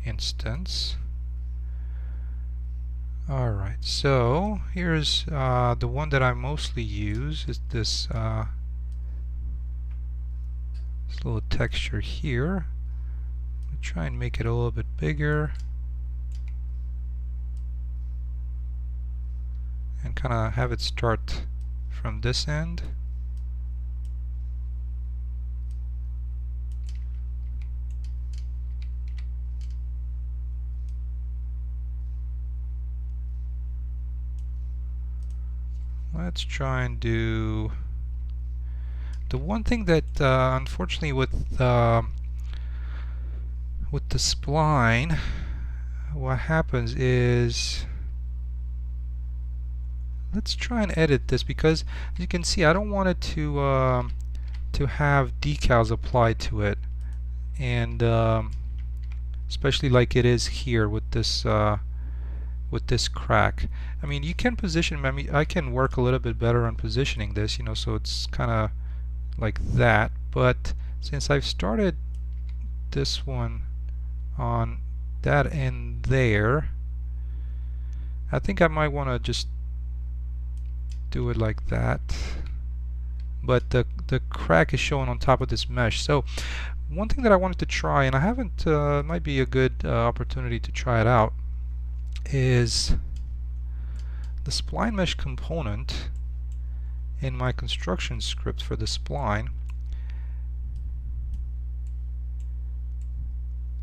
instance. Alright, so here's the one that I mostly use is this little texture here. I'll try and make it a little bit bigger and kind of have it start from this end. Let's try and do the one thing that unfortunately with the spline, what happens is, let's try and edit this, because as you can see I don't want it to have decals applied to it, and especially like it is here with this crack. I mean, you can position, I mean, I can work a little bit better on positioning this, you know, so it's kind of like that, but since I've started this one on that end there, I think I might want to just do it like that, but the crack is showing on top of this mesh. So one thing that I wanted to try, and I haven't, might be a good opportunity to try it out, is the spline mesh component in my construction script for the spline.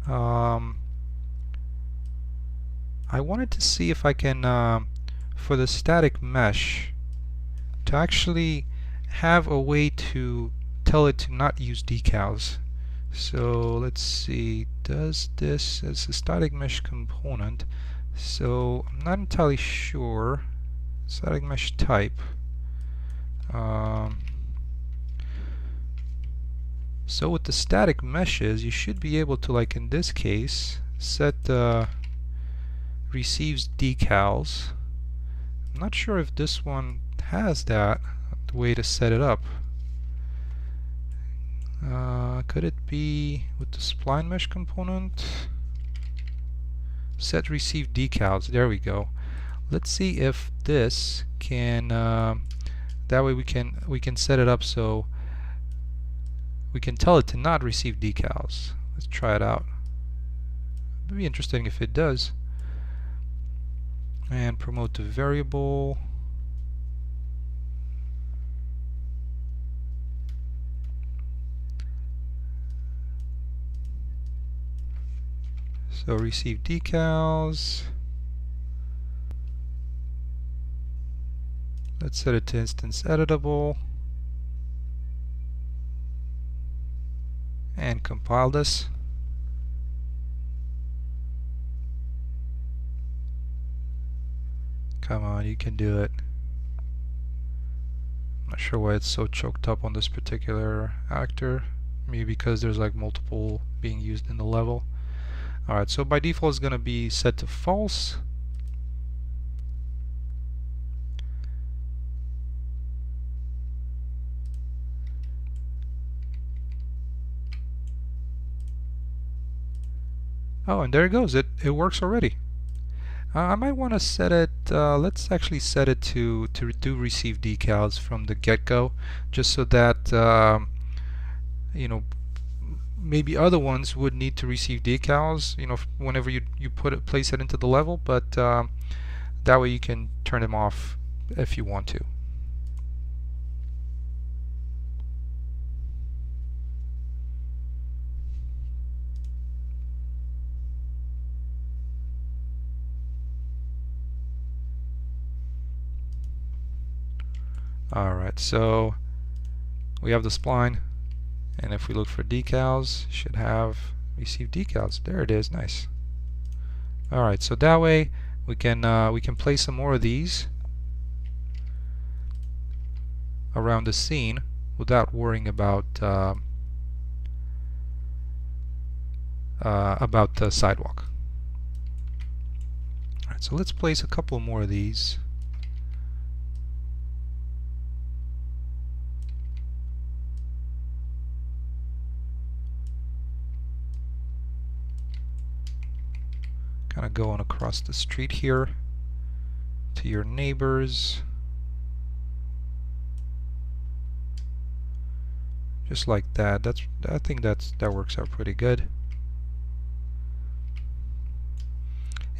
I wanted to see if I can, for the static mesh, to actually have a way to tell it to not use decals. So let's see, does this as a static mesh component? So I'm not entirely sure. Static mesh type. So with the static meshes, you should be able to, like in this case, set receives decals. I'm not sure if this one has that, the way to set it up. Could it be with the spline mesh component? Set receive decals. There we go. Let's see if this can. That way we can set it up so we can tell it to not receive decals. Let's try it out. It'd be interesting if it does. And promote the variable. So receive decals. Let's set it to instance editable and compile this. Come on, you can do it. I'm not sure why it's so choked up on this particular actor. Maybe because there's like multiple being used in the level. Alright, so by default it's going to be set to false. Oh, and there it goes. It works already. I might want to set it, let's actually set it to do receive decals from the get-go, just so that, you know, maybe other ones would need to receive decals, you know, whenever you place it into the level, but that way you can turn them off if you want to. Alright, so we have the spline, and if we look for decals, should have receive decals. There it is, nice. Alright, so that way we can place some more of these around the scene without worrying about the sidewalk. Alright, so let's place a couple more of these. kind of going across the street here to your neighbors. Just like that. I think that works out pretty good.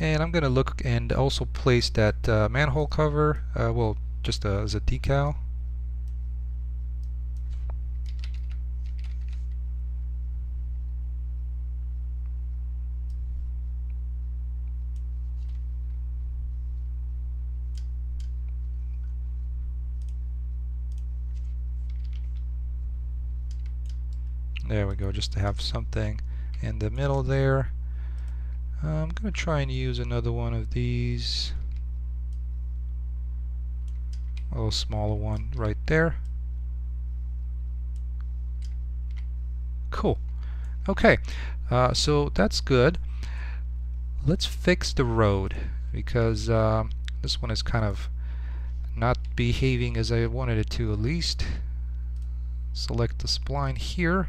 And I'm gonna look and also place that manhole cover, well, just as a decal. There we go, just to have something in the middle there. I'm going to try and use another one of these. A little smaller one right there. Cool. Okay, so that's good. Let's fix the road because this one is kind of not behaving as I wanted it to, at least. Select the spline here.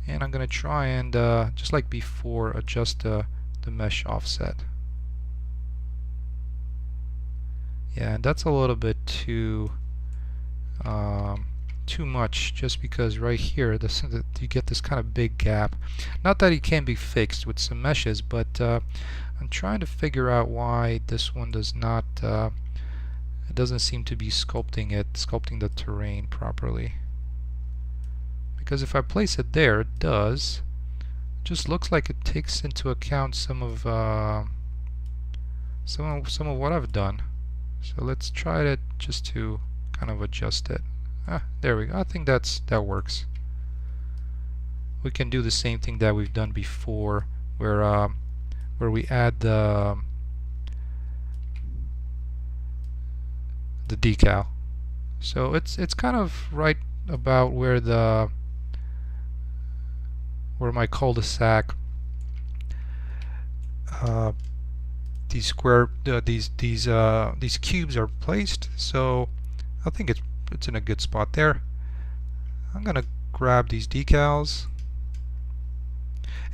And I'm going to try and, just like before, adjust the mesh offset. Yeah, and that's a little bit too much, just because right here you get this kind of big gap. Not that it can be fixed with some meshes, but I'm trying to figure out why this one does not, it doesn't seem to be sculpting the terrain properly. Because if I place it there, it does. It just looks like it takes into account some of what I've done. So let's try to just to kind of adjust it. There we go. I think that works. We can do the same thing that we've done before, where we add the decal. So it's kind of right about where my cul-de-sac these cubes are placed. So I think it's in a good spot there. I'm gonna grab these decals,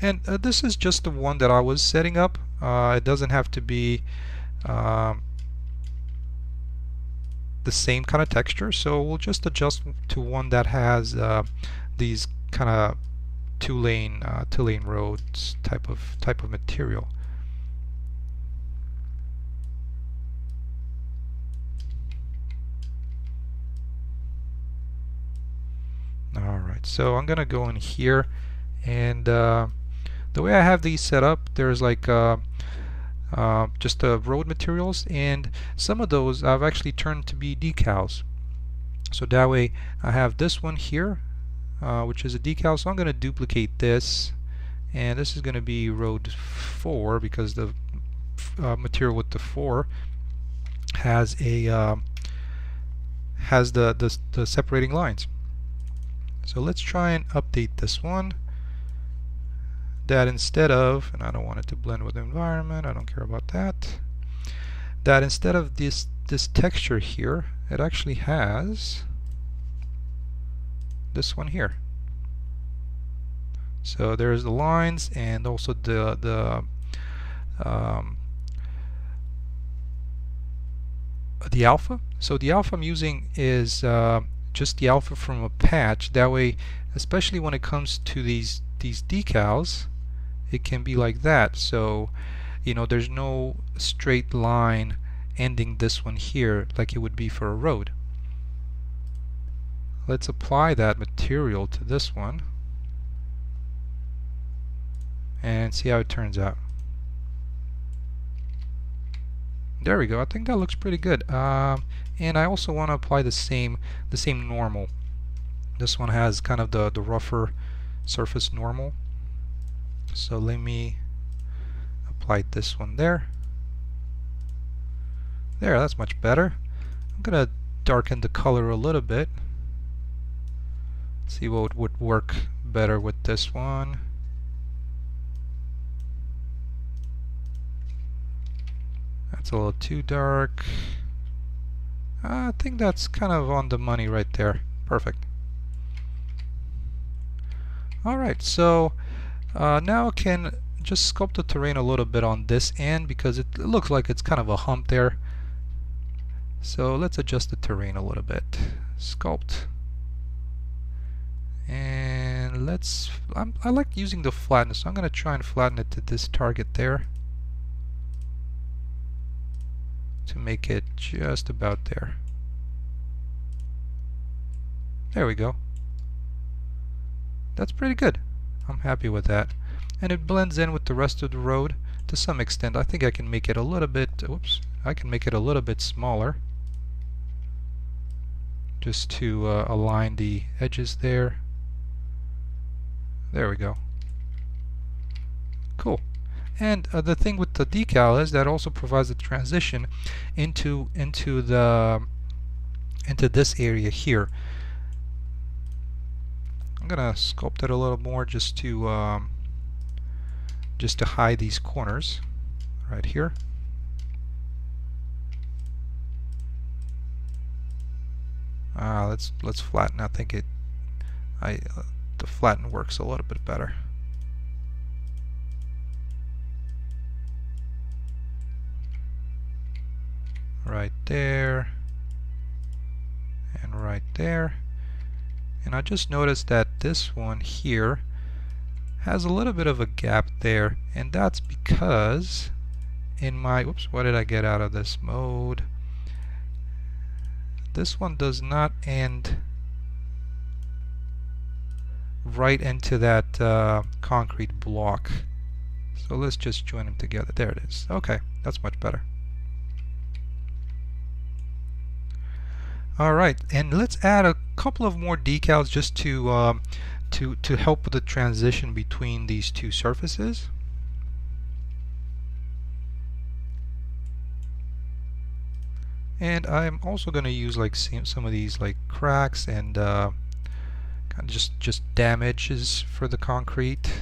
and this is just the one that I was setting up. It doesn't have to be the same kind of texture, so we'll just adjust to one that has these kind of two-lane roads type of material. Alright, so I'm gonna go in here, and the way I have these set up, there's like just the road materials, and some of those I've actually turned to be decals. So that way I have this one here, which is a decal, so I'm going to duplicate this, and this is going to be road 4 because the material with the 4 has a has the separating lines. So let's try and update this one. That instead of, and I don't want it to blend with the environment, I don't care about that. That instead of this texture here, it actually has this one here. So there's the lines and also the alpha. So the alpha I'm using is just the alpha from a patch. That way, especially when it comes to these decals, it can be like that. So you know, there's no straight line ending this one here like it would be for a road. Let's apply that material to this one and see how it turns out. There we go. I think that looks pretty good. And I also want to apply the same normal. This one has kind of the rougher surface normal. So let me apply this one there. There, that's much better. I'm gonna darken the color a little bit. See what would work better with this one. That's a little too dark. I think that's kind of on the money right there. Perfect. Alright, so now I can just sculpt the terrain a little bit on this end because it looks like it's kind of a hump there. So let's adjust the terrain a little bit. Sculpt. And I like using the flatness, so I'm going to try and flatten it to this target there to make it just about there. There we go. That's pretty good. I'm happy with that. And it blends in with the rest of the road to some extent. I think I can make it a little bit, I can make it a little bit smaller just to align the edges there. There we go. Cool. And the thing with the decal is that also provides a transition into this area here. I'm gonna sculpt it a little more just to hide these corners right here. Let's flatten. I think the flatten works a little bit better. Right there and right there. And I just noticed that this one here has a little bit of a gap there, and that's because in my, what did I get out of this mode? This one does not end right into that concrete block. So let's just join them together. There it is. Okay, that's much better. Alright, and let's add a couple of more decals just to help with the transition between these two surfaces. And I'm also going to use like some of these like cracks and kind of just damages for the concrete.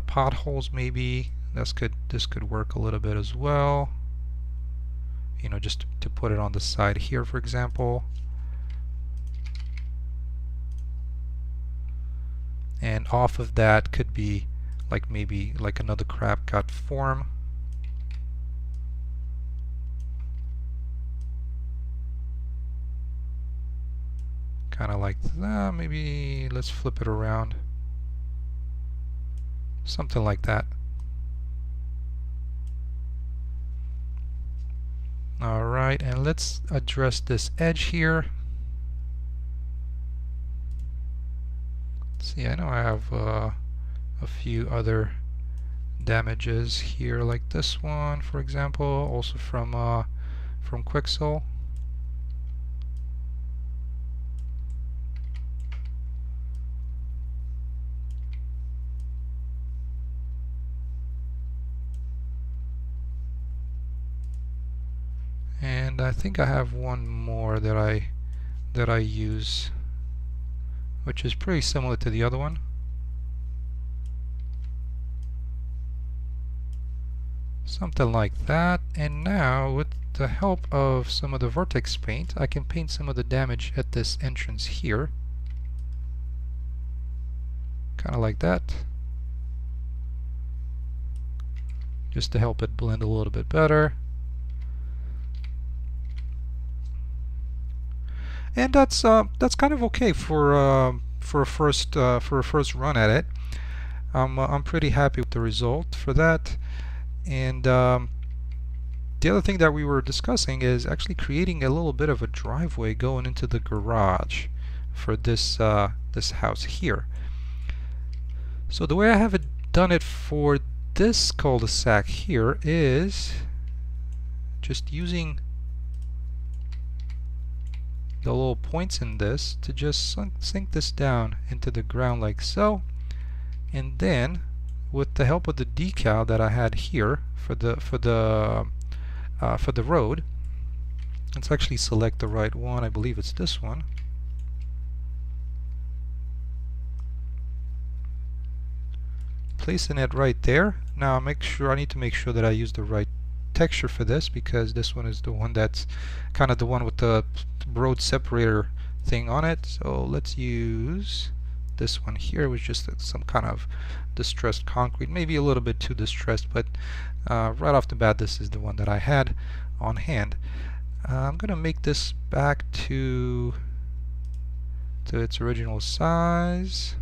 Potholes maybe. This could work a little bit as well. You know, just to put it on the side here, for example. And off of that could be like maybe like another crab cut form. Kind of like that. Maybe let's flip it around. Something like that. Alright, and let's address this edge here. See, I know I have a few other damages here, like this one, for example, also from Quixel. And I think I have one more that I use, which is pretty similar to the other one. Something like that. And now with the help of some of the vertex paint, I can paint some of the damage at this entrance here. Kind of like that. Just to help it blend a little bit better. And that's kind of okay for a first run at it. I'm pretty happy with the result for that. And the other thing that we were discussing is actually creating a little bit of a driveway going into the garage for this this house here. So the way I have it done it for this cul-de-sac here is just using the little points in this to just sink this down into the ground like so, and then with the help of the decal that I had here for the road, let's actually select the right one. I believe it's this one. Placing it right there. Now I need to make sure that I use the right texture for this, because this one is the one that's kind of the one with the road separator thing on it. So let's use this one here was just some kind of distressed concrete, maybe a little bit too distressed, but right off the bat this is the one that I had on hand. I'm gonna make this back to its original size.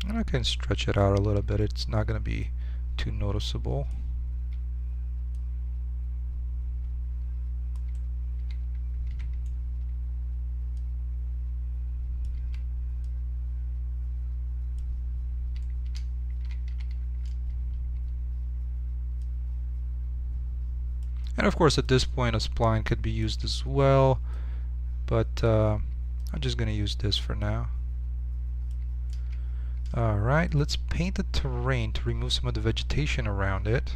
And I can stretch it out a little bit. It's not going to be too noticeable. And of course at this point a spline could be used as well, but I'm just going to use this for now. Alright, let's paint the terrain to remove some of the vegetation around it.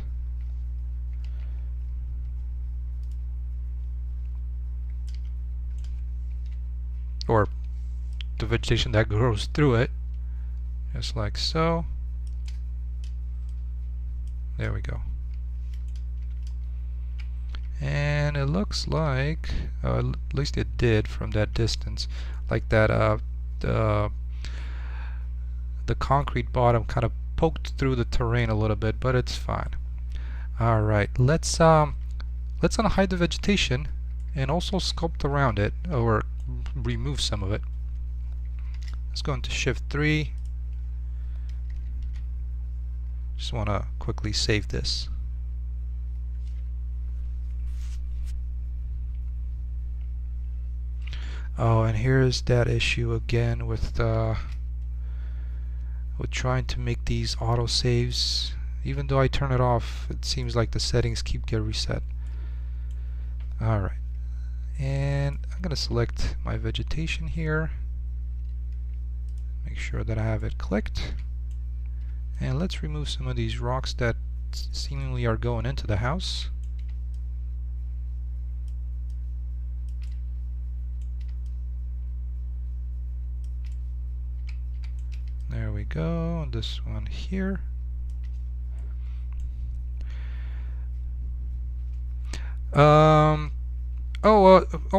Or the vegetation that grows through it. Just like so. There we go. And it looks like, at least it did from that distance, like that the concrete bottom kind of poked through the terrain a little bit, but it's fine. Alright, let's unhide the vegetation and also sculpt around it, or remove some of it. Let's go into Shift 3. Just want to quickly save this. Oh, and here's that issue again with trying to make these autosaves. Even though I turn it off, it seems like the settings keep getting reset. Alright, and I'm going to select my vegetation here. Make sure that I have it clicked. And let's remove some of these rocks that seemingly are going into the house. There we go, and this one here. Oh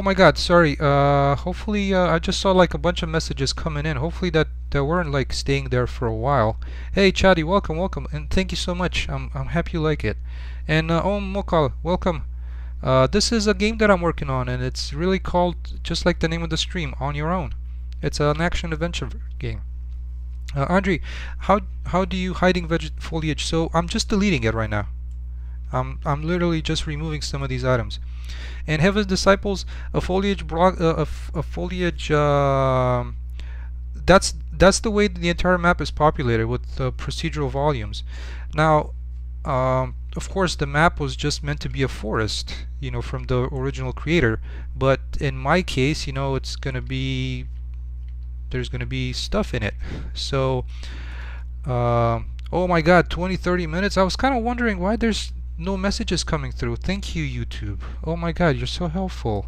my god, sorry. Hopefully, I just saw like a bunch of messages coming in. Hopefully that weren't like staying there for a while. Hey Chadi, welcome, and thank you so much. I'm happy you like it. And Mokal, welcome. This is a game that I'm working on, and it's really called, just like the name of the stream, On Your Own. It's an action adventure game. Andre, how do you hiding foliage? So I'm just deleting it right now. I'm literally just removing some of these items. And Heaven's Disciples, a foliage block, a foliage. That's the way the entire map is populated with procedural volumes. Now, of course, the map was just meant to be a forest, you know, from the original creator. But in my case, you know, it's gonna be, there's gonna be stuff in it. So, oh my God, 20-30 minutes. I was kind of wondering why there's no messages coming through. Thank you, YouTube. Oh my God, you're so helpful.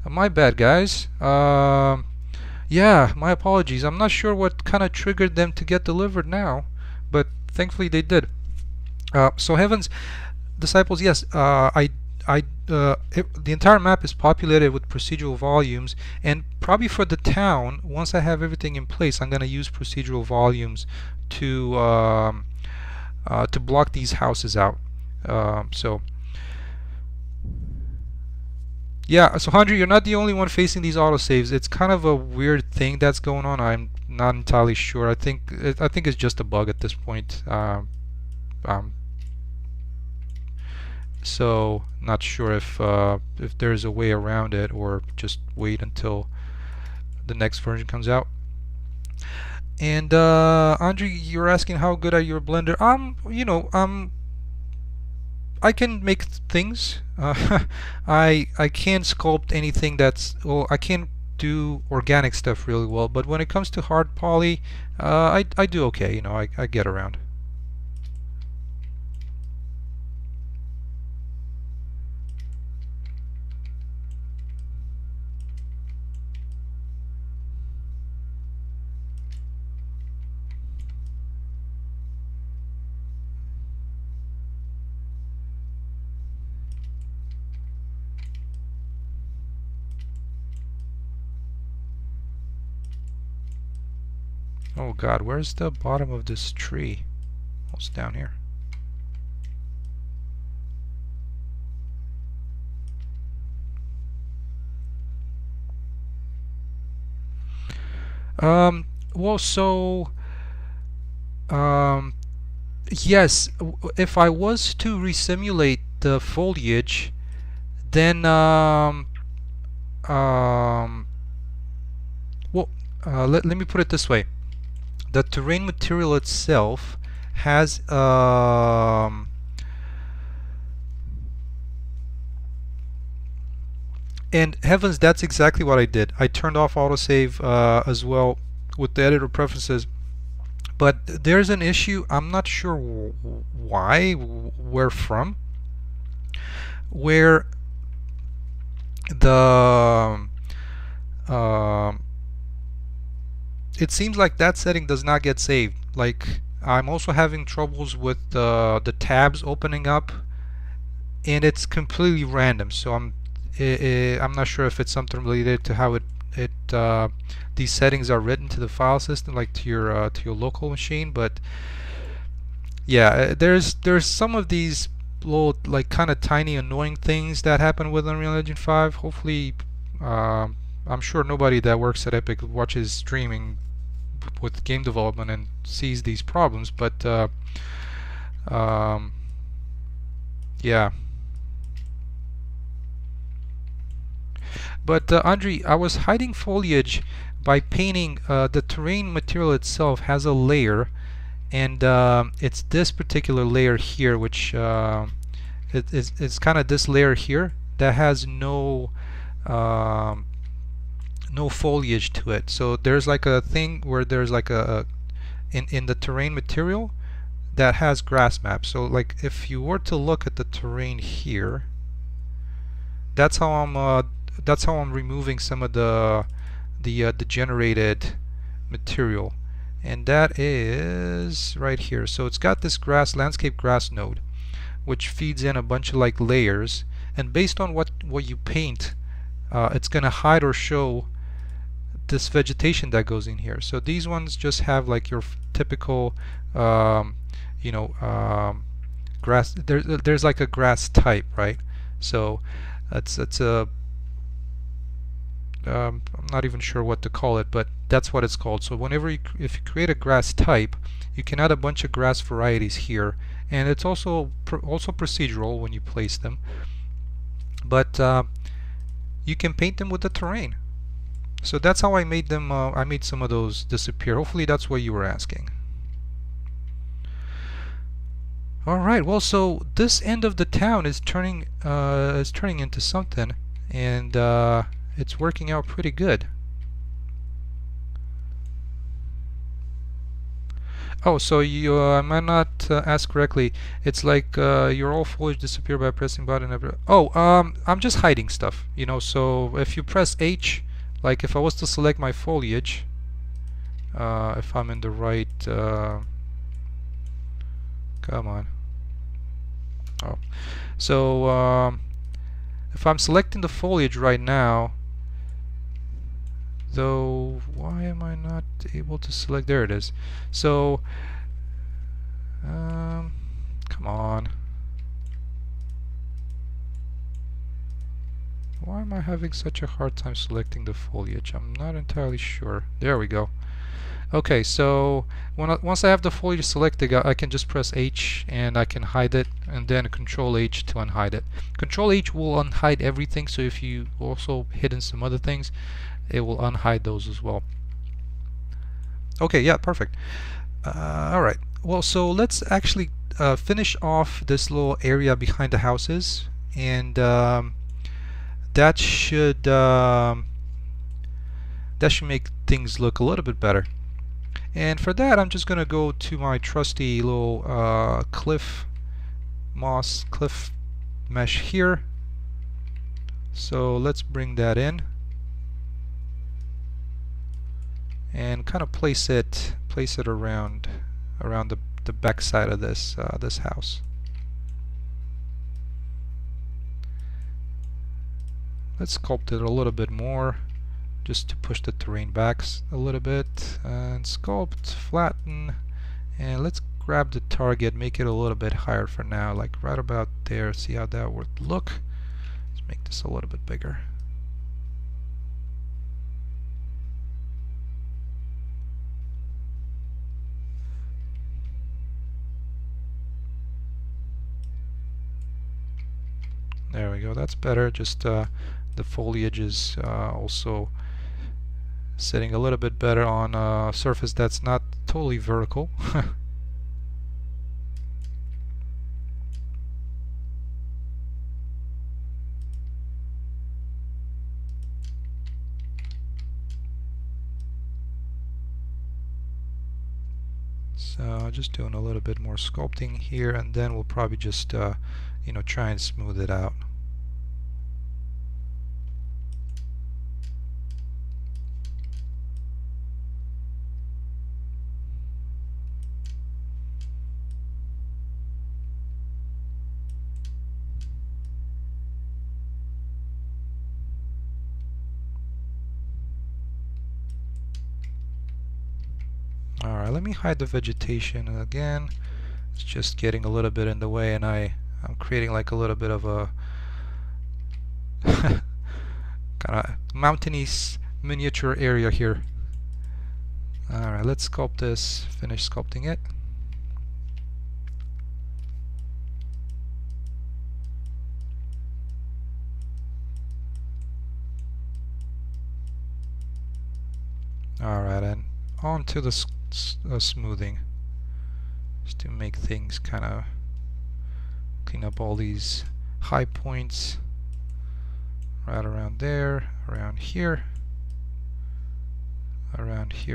My bad, guys. Yeah, my apologies. I'm not sure what kind of triggered them to get delivered now, but thankfully they did. So Heaven's Disciples, yes, the entire map is populated with procedural volumes, and probably for the town, once I have everything in place, I'm going to use procedural volumes to block these houses out. So yeah, so Andre, you're not the only one facing these autosaves. It's kind of a weird thing that's going on. I'm not entirely sure. I think it's just a bug at this point. So not sure if there's a way around it, or just wait until the next version comes out. And Andre, you're asking how good are your Blender? You know, I can make things. I can't sculpt anything that's, well, I can't do organic stuff really well, but when it comes to hard poly, I do okay. You know, I get around. Oh God, where's the bottom of this tree? Oh, it's down here. Well, so, um, yes, if I was to resimulate the foliage, then, um, well, let me put it this way. The terrain material itself has, and heavens, that's exactly what I did. I turned off autosave as well with the editor preferences. But there's an issue. I'm not sure why, where from, where the it seems like that setting does not get saved. Like, I'm also having troubles with the tabs opening up, and it's completely random. So I'm not sure if it's something related to how these settings are written to the file system, like to your local machine. But yeah, there's some of these little, like, kind of tiny annoying things that happen with Unreal Engine 5. Hopefully, I'm sure nobody that works at Epic watches streaming with game development and sees these problems, but yeah. But Andre, I was hiding foliage by painting. The terrain material itself has a layer, and it's this particular layer here, which it's kind of this layer here that has no no foliage to it. So there's like a thing where there's like in the terrain material that has grass maps. So like if you were to look at the terrain here, that's how I'm removing some of the generated material, and that is right here. So it's got this landscape grass node, which feeds in a bunch of like layers, and based on what you paint, it's gonna hide or show this vegetation that goes in here. So these ones just have like your typical you know, grass. There's like a grass type, right? So it's a I'm not even sure what to call it, but that's what it's called. So whenever if you create a grass type, you can add a bunch of grass varieties here, and it's also procedural when you place them. But you can paint them with the terrain. So that's how I made them. I made some of those disappear. Hopefully that's what you were asking. All right. Well, so this end of the town is turning into something, and it's working out pretty good. Oh, so you I might not ask correctly. It's like your all foliage disappear by pressing button. Oh, I'm just hiding stuff. You know, so if you press H, like if I was to select my foliage, if I'm in the right, come on. Oh, so if I'm selecting the foliage right now, though, why am I not able to select? There it is. So come on, why am I having such a hard time selecting the foliage? I'm not entirely sure. There we go. Okay, so once I have the foliage selected, I can just press H and I can hide it, and then Control H to unhide it. Control H will unhide everything, so if you also hidden some other things, it will unhide those as well. Okay, yeah, perfect. Alright, well, so let's actually finish off this little area behind the houses, and that should make things look a little bit better. And for that, I'm just gonna go to my trusty little cliff mesh here. So let's bring that in and kind of place it around the back side of this this house. Let's sculpt it a little bit more. just to push the terrain back a little bit, and sculpt, flatten, and let's grab the target, make it a little bit higher for now, like right about there. See how that would look. Let's make this a little bit bigger. There we go, that's better. Just the foliage is also sitting a little bit better on a surface that's not totally vertical. So just doing a little bit more sculpting here, and then we'll probably just try and smooth it out. Alright, let me hide the vegetation again. It's just getting a little bit in the way, and I'm creating like a little bit of a kind of mountainous miniature area here. Alright, let's sculpt this, finish sculpting it. Alright, and on to the smoothing, just to make things kind of clean up all these high points right around there, around here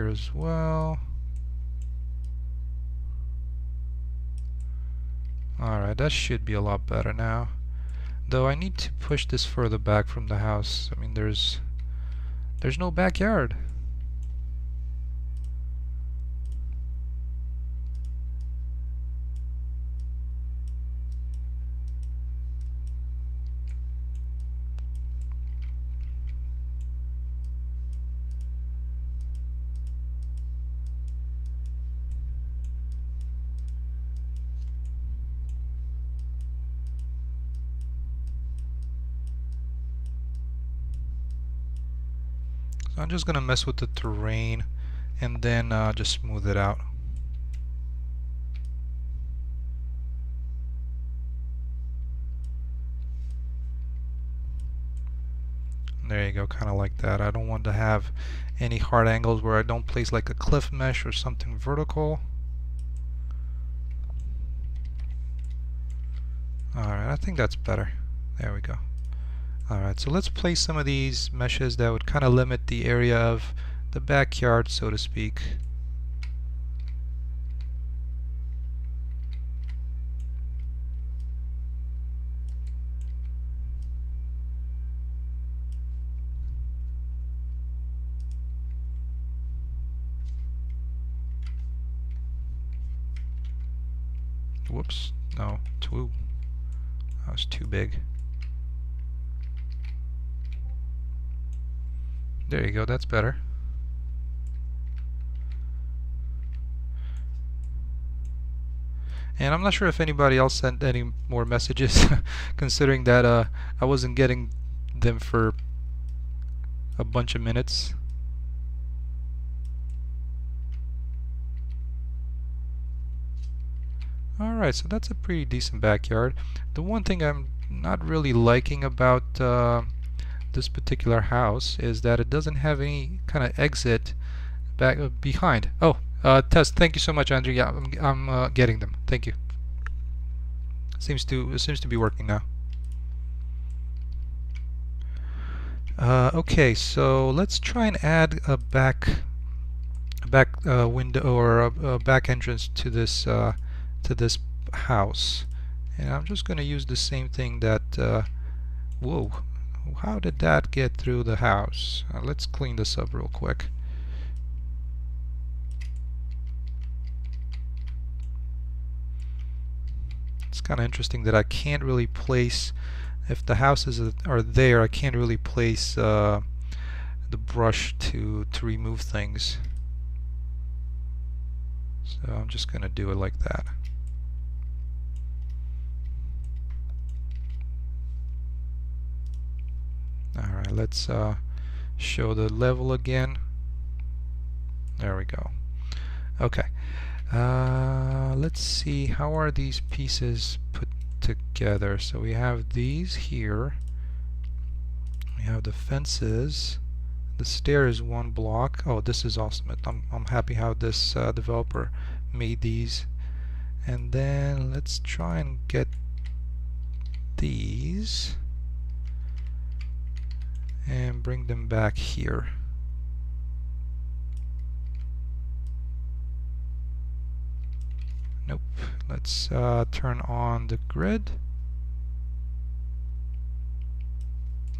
as well. Alright, that should be a lot better now, though I need to push this further back from the house. I mean, there's no backyard. I'm just gonna mess with the terrain and then just smooth it out. There you go, kind of like that. I don't want to have any hard angles where I don't place like a cliff mesh or something vertical. Alright, I think that's better. There we go. Alright, so let's place some of these meshes that would kind of limit the area of the backyard, so to speak. Whoops, no, that was too big. There you go, that's better. And I'm not sure if anybody else sent any more messages considering that I wasn't getting them for a bunch of minutes. Alright, so that's a pretty decent backyard. The one thing I'm not really liking about this particular house is that it doesn't have any kind of exit back behind. Oh, Tess, thank you so much, Andrew. Yeah, I'm getting them. Thank you. It seems to be working now. Okay, so let's try and add a back window or a back entrance to this house, and I'm just going to use the same thing that whoa, how did that get through the house? Let's clean this up real quick. It's kind of interesting that I can't really place, if the houses are there, I can't really place the brush to remove things. So I'm just going to do it like that. Alright, let's show the level again. There we go. Okay. Let's see, how are these pieces put together? So we have these here. We have the fences. The stair is one block. Oh, this is awesome. I'm happy how this developer made these. And then let's try and get these and bring them back here. Nope. Let's turn on the grid.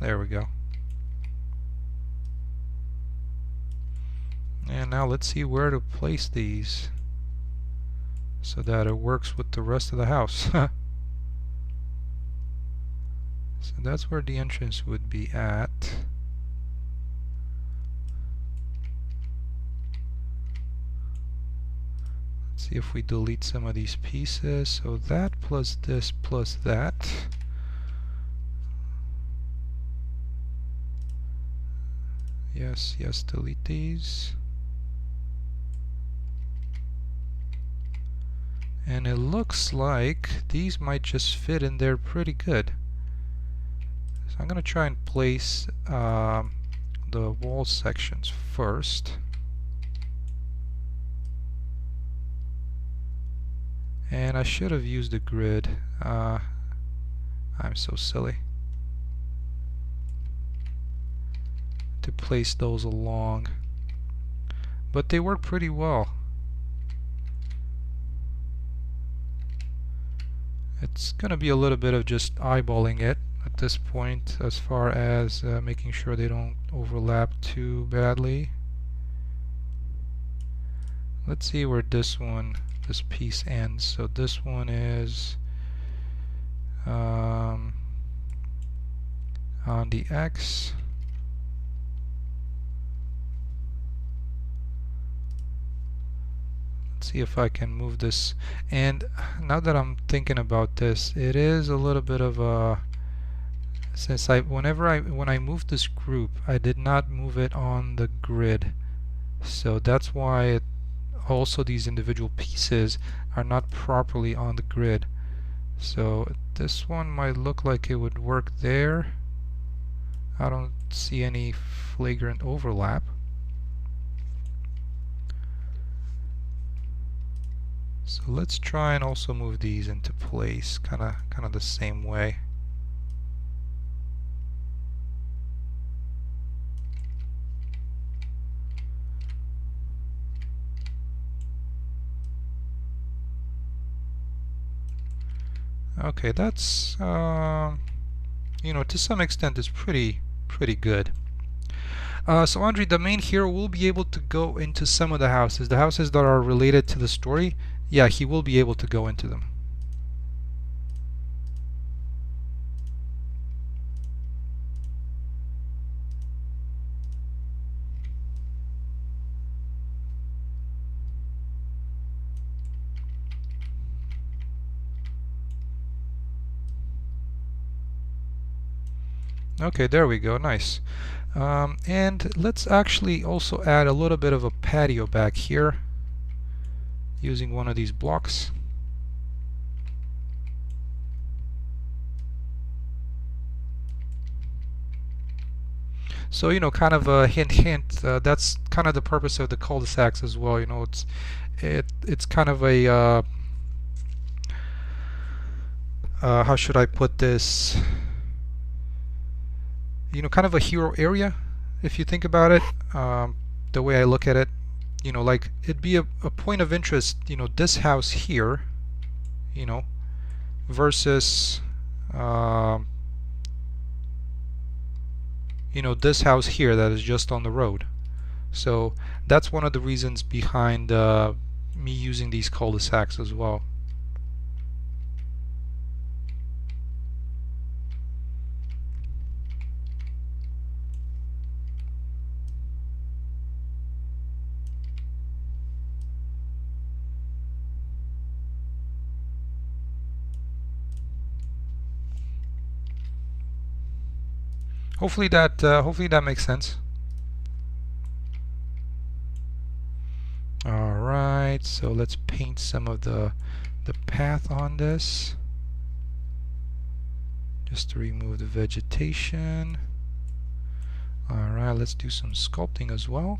There we go. And now let's see where to place these so that it works with the rest of the house. So that's where the entrance would be at. Let's see if we delete some of these pieces. So that plus this plus that. Yes, yes, delete these. And it looks like these might just fit in there pretty good. So I'm going to try and place the wall sections first. And I should have used a grid. I'm so silly. To place those along. But they work pretty well. It's going to be a little bit of just eyeballing it at this point as far as making sure they don't overlap too badly. Let's see where this piece ends. So this one is on the X. See if I can move this. And now that I'm thinking about this, it is a little bit of a, since when I moved this group, I did not move it on the grid, so that's why also these individual pieces are not properly on the grid. So this one might look like it would work there. I don't see any flagrant overlap. So let's try and also move these into place, kind of the same way. Okay, that's you know, to some extent is pretty good. So Andre, the main hero will be able to go into some of the houses that are related to the story. Yeah, he will be able to go into them. Okay, there we go, nice. And let's actually also add a little bit of a patio back here using one of these blocks. So, you know, kind of a hint, that's kind of the purpose of the cul-de-sacs as well. You know, it's kind of a how should I put this? You know, kind of a hero area, if you think about it. The way I look at it, you know, like it'd be a point of interest, you know, this house here, you know, versus you know, this house here that is just on the road. So that's one of the reasons behind me using these cul-de-sacs as well. Hopefully that makes sense. Alright, so let's paint some of the path on this, just to remove the vegetation. Alright, let's do some sculpting as well.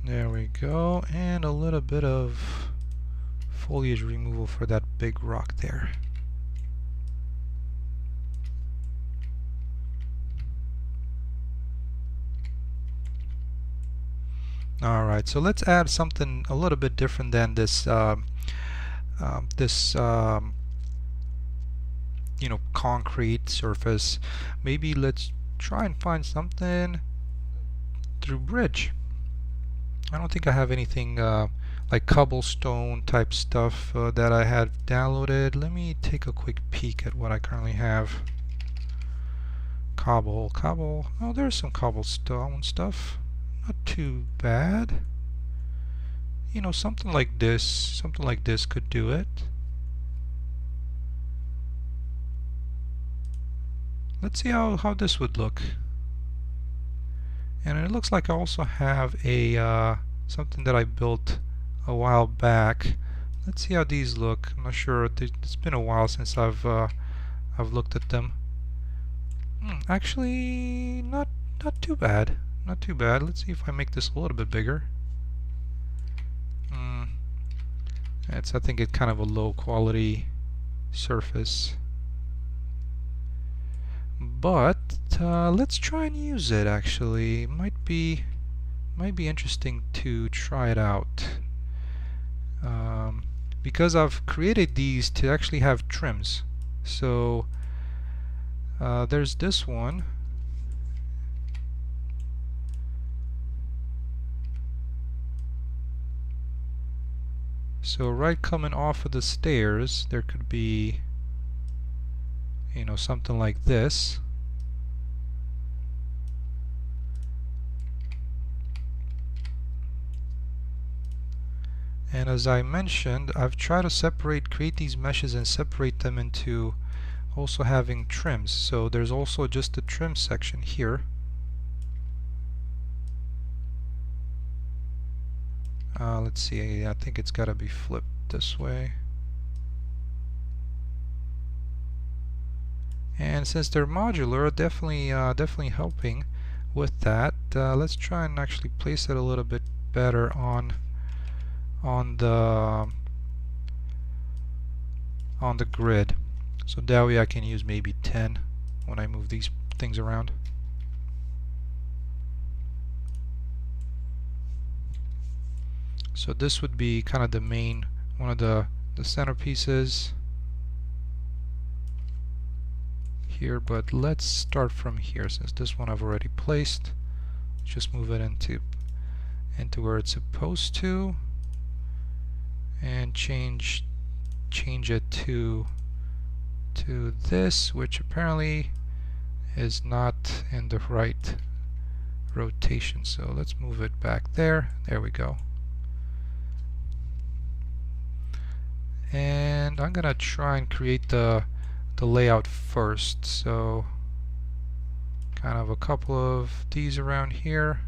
There we go, and a little bit of foliage removal for that big rock there. Alright, so let's add something a little bit different than this you know, concrete surface. Maybe let's try and find something through bridge. I don't think I have anything like cobblestone type stuff that I had downloaded. Let me take a quick peek at what I currently have. Cobble. Oh, there's some cobblestone stuff. Not too bad. You know, something like this could do it. Let's see how this would look. And it looks like I also have a something that I built a while back. Let's see how these look. I'm not sure. It's been a while since I've looked at them. Actually, not too bad. Not too bad. Let's see if I make this a little bit bigger. I think it's kind of a low quality surface. But let's try and use it. Actually, might be interesting to try it out, because I've created these to actually have trims. So there's this one. So right coming off of the stairs, there could be, you know, something like this. And as I mentioned, I've tried to create these meshes and separate them into also having trims. So there's also just a trim section here. Let's see, I think it's got to be flipped this way. And since they're modular, definitely helping with that. Let's try and actually place it a little bit better on the grid, so that way I can use maybe 10 when I move these things around. So this would be kind of the main, one of the centerpieces here, but let's start from here. Since this one I've already placed, just move it into where it's supposed to, and change it to this, which apparently is not in the right rotation. So let's move it back there. There we go. And I'm gonna try and create the layout first. So kind of a couple of these around here.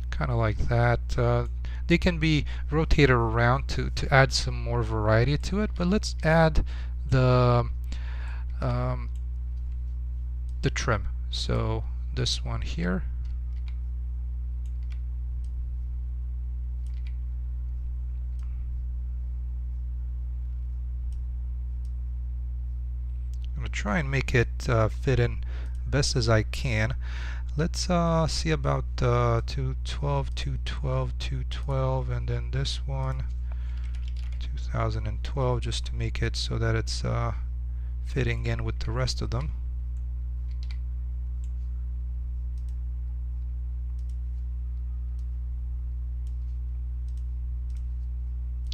Kind of like that. They can be rotated around to add some more variety to it, but let's add the trim. So this one here. I'm going to try and make it fit in best as I can. Let's see about 212, 212, 212, and then this one 2012, just to make it so that it's fitting in with the rest of them.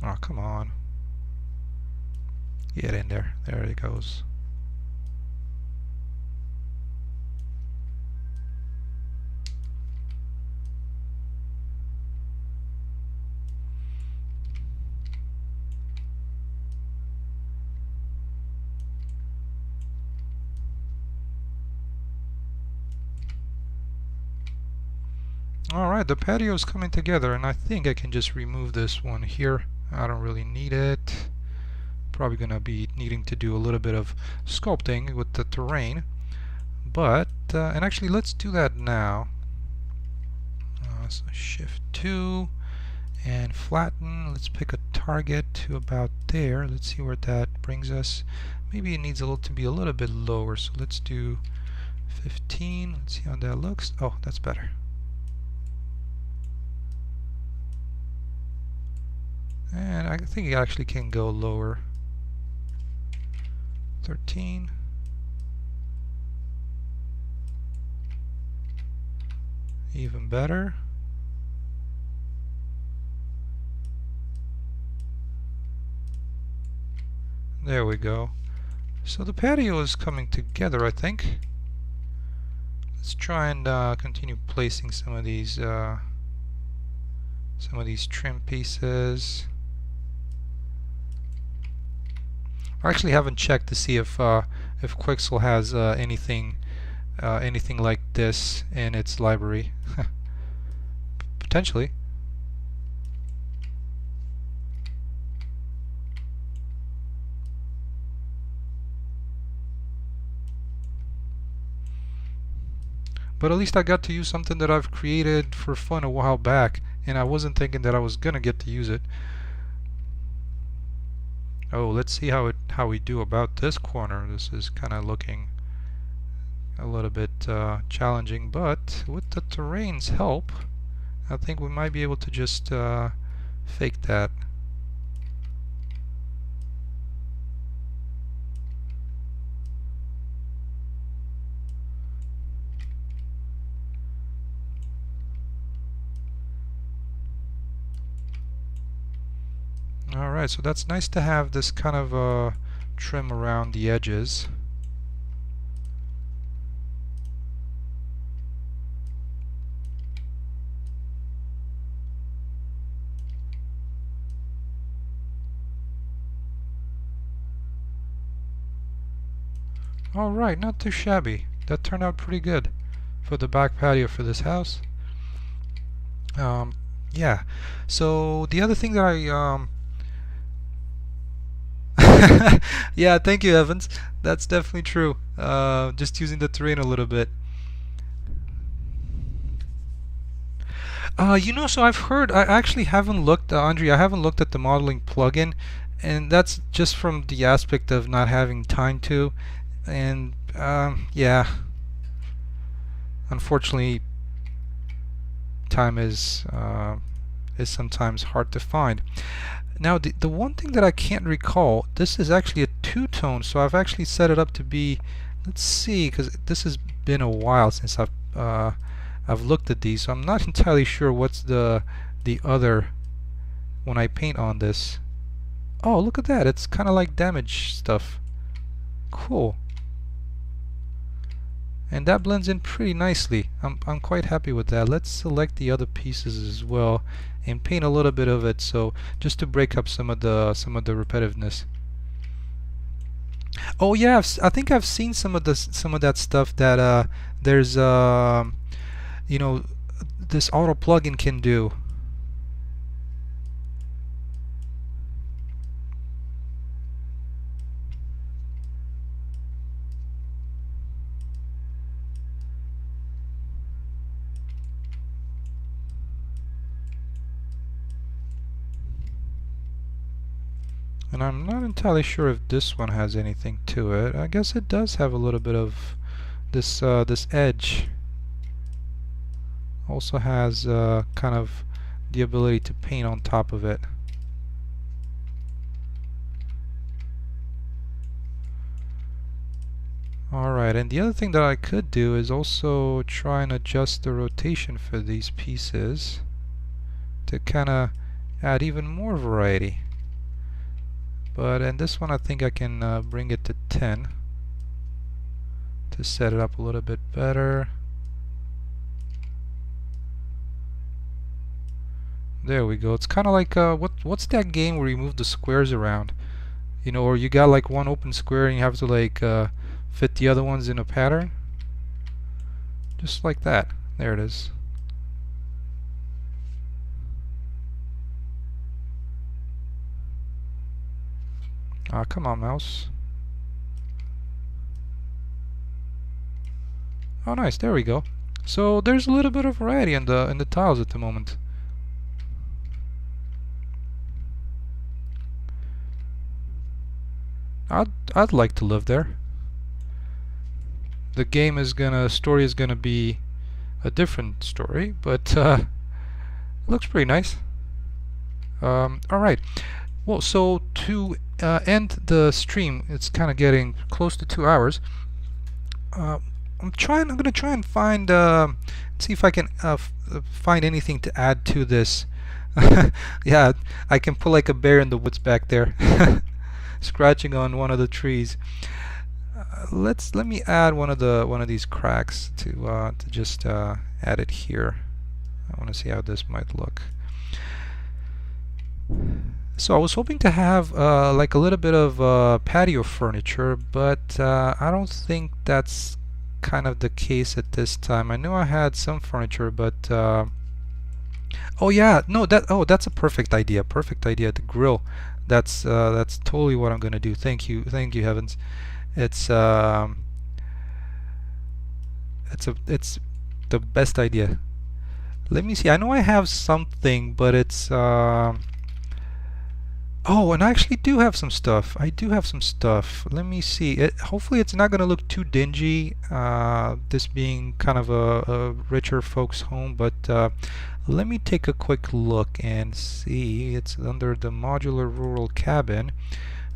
Oh, come on. Get in there. There it goes. Alright, the patio is coming together, and I think I can just remove this one here. I don't really need it. Probably gonna be needing to do a little bit of sculpting with the terrain, but and actually let's do that now. So shift 2 and flatten. Let's pick a target to about there. Let's see where that brings us. Maybe it needs to be a little bit lower, so let's do 15. Let's see how that looks. Oh, that's better. And I think it actually can go lower. 13. Even better. There we go. So the patio is coming together, I think. Let's try and continue placing some of these trim pieces. I actually haven't checked to see if Quixel has anything like this in its library. Potentially. But at least I got to use something that I've created for fun a while back, and I wasn't thinking that I was gonna get to use it. Oh, let's see how we do about this corner. This is kind of looking a little bit challenging, but with the terrain's help, I think we might be able to just fake that. Alright, so that's nice to have this kind of trim around the edges. Alright, not too shabby. That turned out pretty good for the back patio for this house. Yeah, so the other thing that I yeah, thank you, Evans. That's definitely true. Just using the terrain a little bit. So I've heard, I actually haven't looked, Andre, I haven't looked at the modeling plugin, and that's just from the aspect of not having time to, and yeah, unfortunately, time is sometimes hard to find. Now the one thing that I can't recall, this is actually a two-tone, so I've actually set it up to be, let's see, because this has been a while since I've looked at these, so I'm not entirely sure what's the other when I paint on this. Oh, look at that, it's kind of like damage stuff. Cool. And that blends in pretty nicely. I'm quite happy with that. Let's select the other pieces as well and paint a little bit of it, so just to break up some of the repetitiveness. Oh yeah, I think I've seen some of that stuff that there's you know, this auto plugin can do. And I'm not entirely sure if this one has anything to it. I guess it does have a little bit of this this edge. Also has kind of the ability to paint on top of it. Alright, and the other thing that I could do is also try and adjust the rotation for these pieces to kind of add even more variety. But in this one I think I can bring it to 10 to set it up a little bit better. There we go. It's kind of like what's that game where you move the squares around? You know, or you got like one open square and you have to like fit the other ones in a pattern. Just like that. There it is. Ah, come on, mouse. Oh, nice. There we go. So there's a little bit of variety in the tiles at the moment. I'd like to live there. The game is story is gonna be a different story, but it looks pretty nice. All right. Well, so to end the stream, it's kind of getting close to 2 hours. I'm gonna try and find see if I can find anything to add to this. Yeah, I can put like a bear in the woods back there, scratching on one of the trees. Let me add one of these cracks to just add it here. I want to see how this might look. So I was hoping to have like a little bit of patio furniture, but I don't think that's kind of the case at this time. I know I had some furniture, but oh yeah, no, that's a perfect idea. Perfect idea. The grill. That's totally what I'm gonna do. Thank you, heavens. It's it's the best idea. Let me see. I know I have something, but it's oh, and I actually do have some stuff. I do have some stuff. Let me see. Hopefully it's not going to look too dingy, this being kind of a richer folks home, but let me take a quick look and see. It's under the modular rural cabin,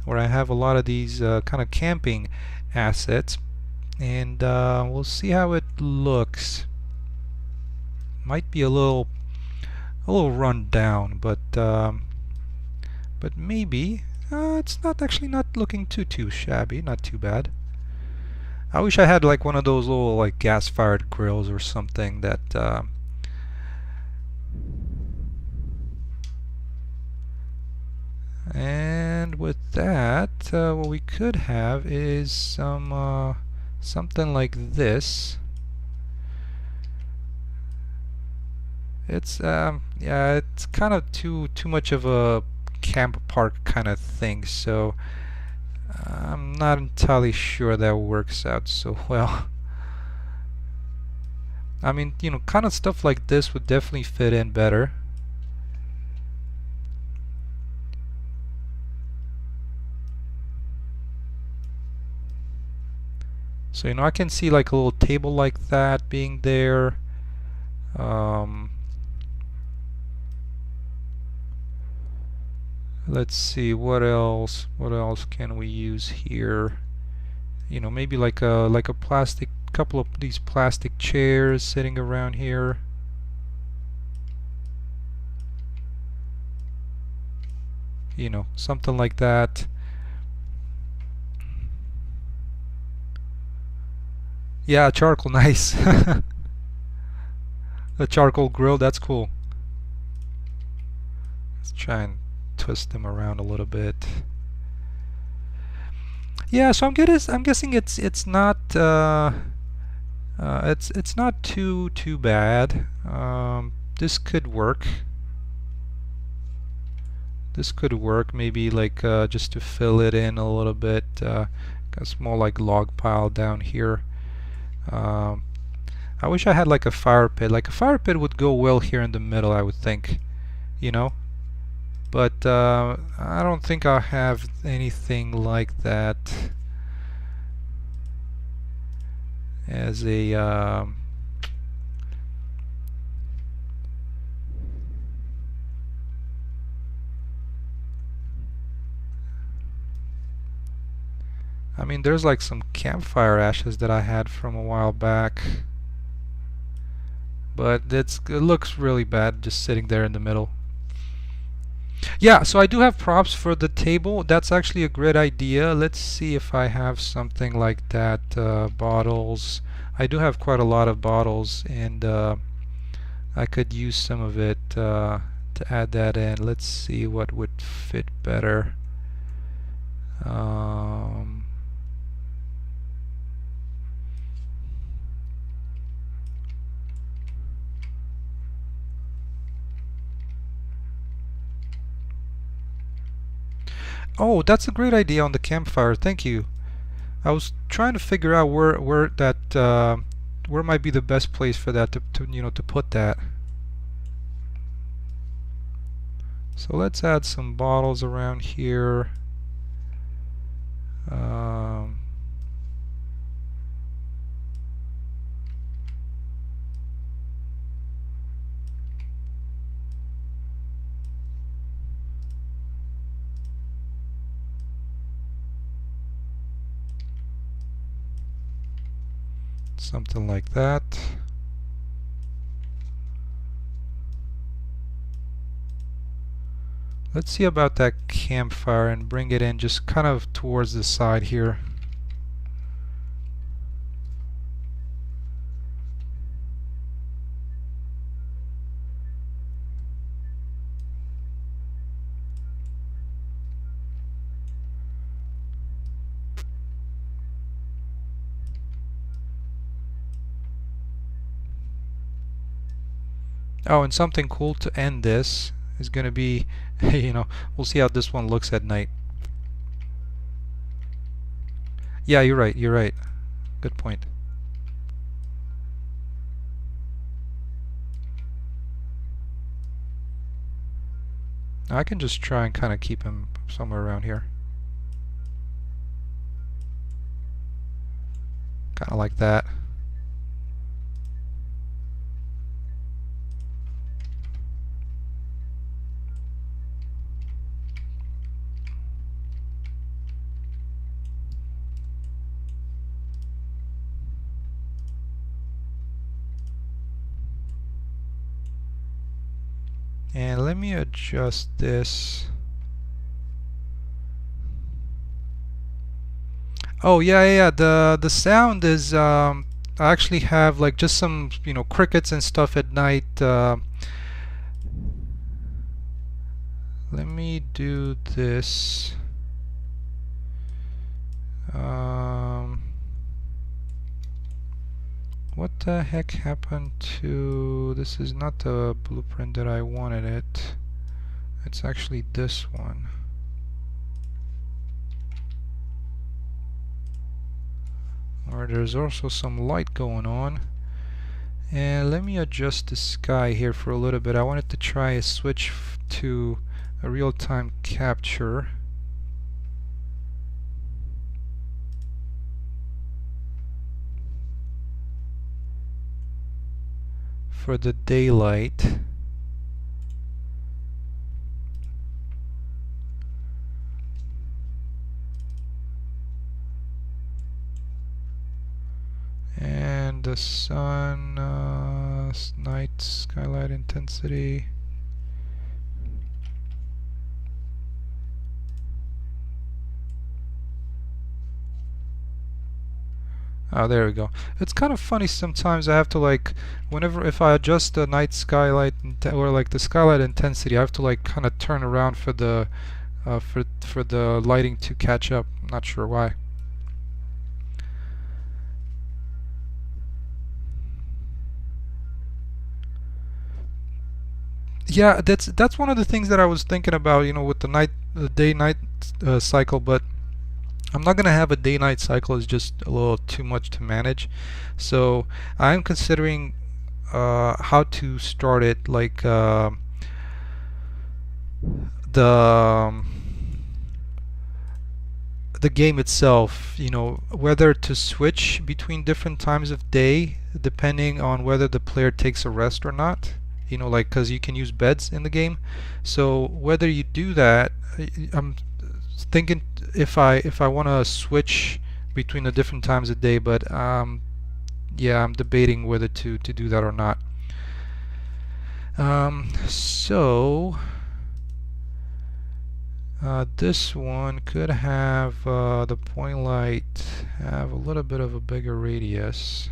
where I have a lot of these kind of camping assets, and we'll see how it looks. Might be a little run down, but maybe it's not looking too shabby, not too bad. I wish I had like one of those little like gas-fired grills or something that and with that what we could have is some something like this. It's yeah, it's kind of too much of a camp park kind of thing, so I'm not entirely sure that works out so well. I mean, you know, kind of stuff like this would definitely fit in better. So, you know, I can see like a little table like that being there. Let's see, what else can we use here? You know, maybe like a plastic, couple of these plastic chairs sitting around here. You know, something like that. Yeah, charcoal, nice. The charcoal grill, that's cool. Let's try and twist them around a little bit. Yeah, so I'm guessing it's not it's not too bad. This could work. This could work. Maybe like just to fill it in a little bit. Got a small like log pile down here. I wish I had like a fire pit. Like a fire pit would go well here in the middle, I would think. You know. But I don't think I have anything like that as a I mean, there's like some campfire ashes that I had from a while back, but it looks really bad just sitting there in the middle. Yeah, so I do have props for the table. That's actually a great idea. Let's see if I have something like that. Bottles. I do have quite a lot of bottles, and I could use some of it to add that in. Let's see what would fit better. Oh, that's a great idea on the campfire. Thank you. I was trying to figure out where that where might be the best place for that to put that. So let's add some bottles around here. Something like that. Let's see about that campfire and bring it in just kind of towards the side here. Oh, and something cool to end this is going to be, we'll see how this one looks at night. Yeah, you're right, you're right. Good point. I can just try and kind of keep him somewhere around here. Kind of like that. And let me adjust this. Oh yeah. The sound is I actually have like just some crickets and stuff at night. Let me do this. What the heck happened to... This is not the blueprint that I wanted it. It's actually this one. Or there's also some light going on. And let me adjust the sky here for a little bit. I wanted to try a switch to a real-time capture. For the daylight. And the sun, night skylight intensity. Oh, there we go. It's kind of funny sometimes. I have to if I adjust the night skylight or like the skylight intensity, I have to kind of turn around for the for the lighting to catch up. I'm not sure why. Yeah, that's one of the things that I was thinking about, with the day-night cycle, but I'm not gonna have a day-night cycle. It's just a little too much to manage. So I'm considering how to start it, like the the game itself, whether to switch between different times of day depending on whether the player takes a rest or not. Because you can use beds in the game. So whether you do that, I'm thinking if I want to switch between the different times of day, but yeah, I'm debating whether to do that or not. So this one could have the point light have a little bit of a bigger radius.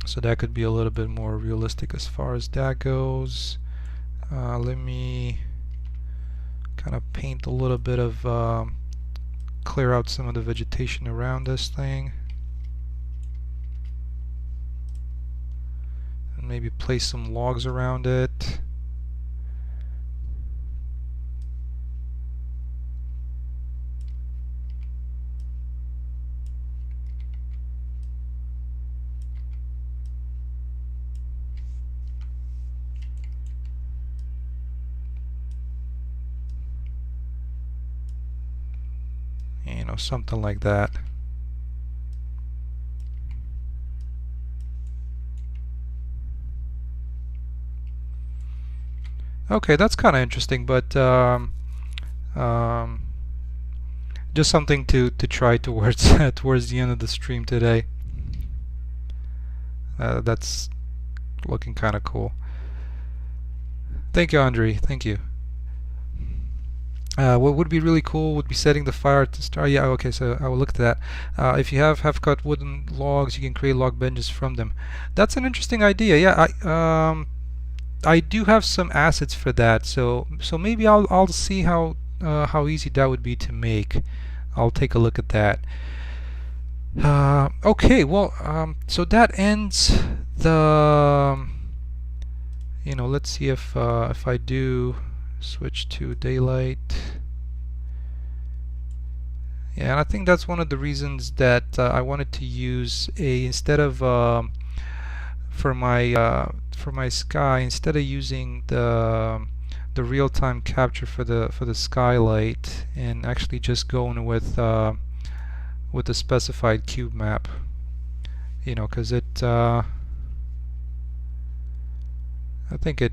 So that could be a little bit more realistic as far as that goes. Let me kind of paint a little bit of clear out some of the vegetation around this thing, and maybe place some logs around it. You know, something like that. Okay, that's kind of interesting, but just something to try towards towards the end of the stream today. That's looking kind of cool. Thank you, Andre. Thank you. What would be really cool would be setting the fire to start. Yeah, okay, so I will look at that. If you have half-cut wooden logs, you can create log benches from them. That's an interesting idea. Yeah, I do have some assets for that, so maybe I'll see how easy that would be to make. I'll take a look at that. Okay, well, so that ends the. You know, let's see if I do switch to daylight. Yeah, and I think that's one of the reasons that I wanted to use instead of for my sky, instead of using the real-time capture for the skylight, and actually just going with the specified cube map. You know, because it I think it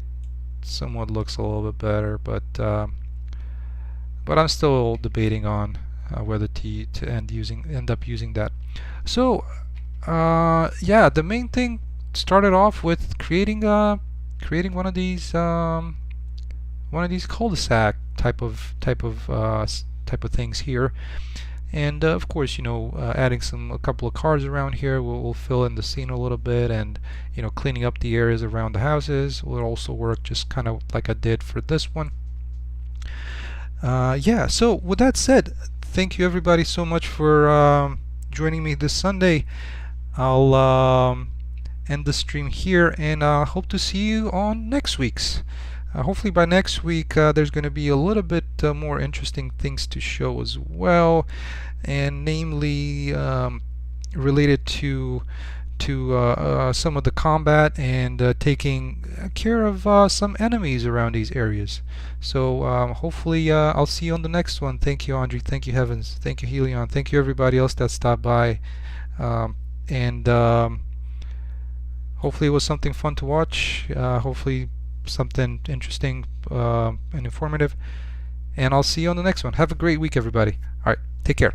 somewhat looks a little bit better, but I'm still debating on whether to end up using that. So yeah, the main thing started off with creating one of these cul-de-sac type of things here, and of course, you know, adding a couple of cars around here will fill in the scene a little bit, and you know, cleaning up the areas around the houses will also work, just kind of like I did for this one. Yeah, so with that said, thank you everybody so much for joining me this Sunday. I'll end the stream here, and hope to see you on next week's. Hopefully by next week there's going to be a little bit more interesting things to show as well, and namely related to some of the combat and taking care of some enemies around these areas. So hopefully I'll see you on the next one. Thank you, Andre. Thank you, Heavens. Thank you, Helion. Thank you, everybody else that stopped by. And hopefully it was something fun to watch. Hopefully something interesting and informative. And I'll see you on the next one. Have a great week, everybody. All right, take care.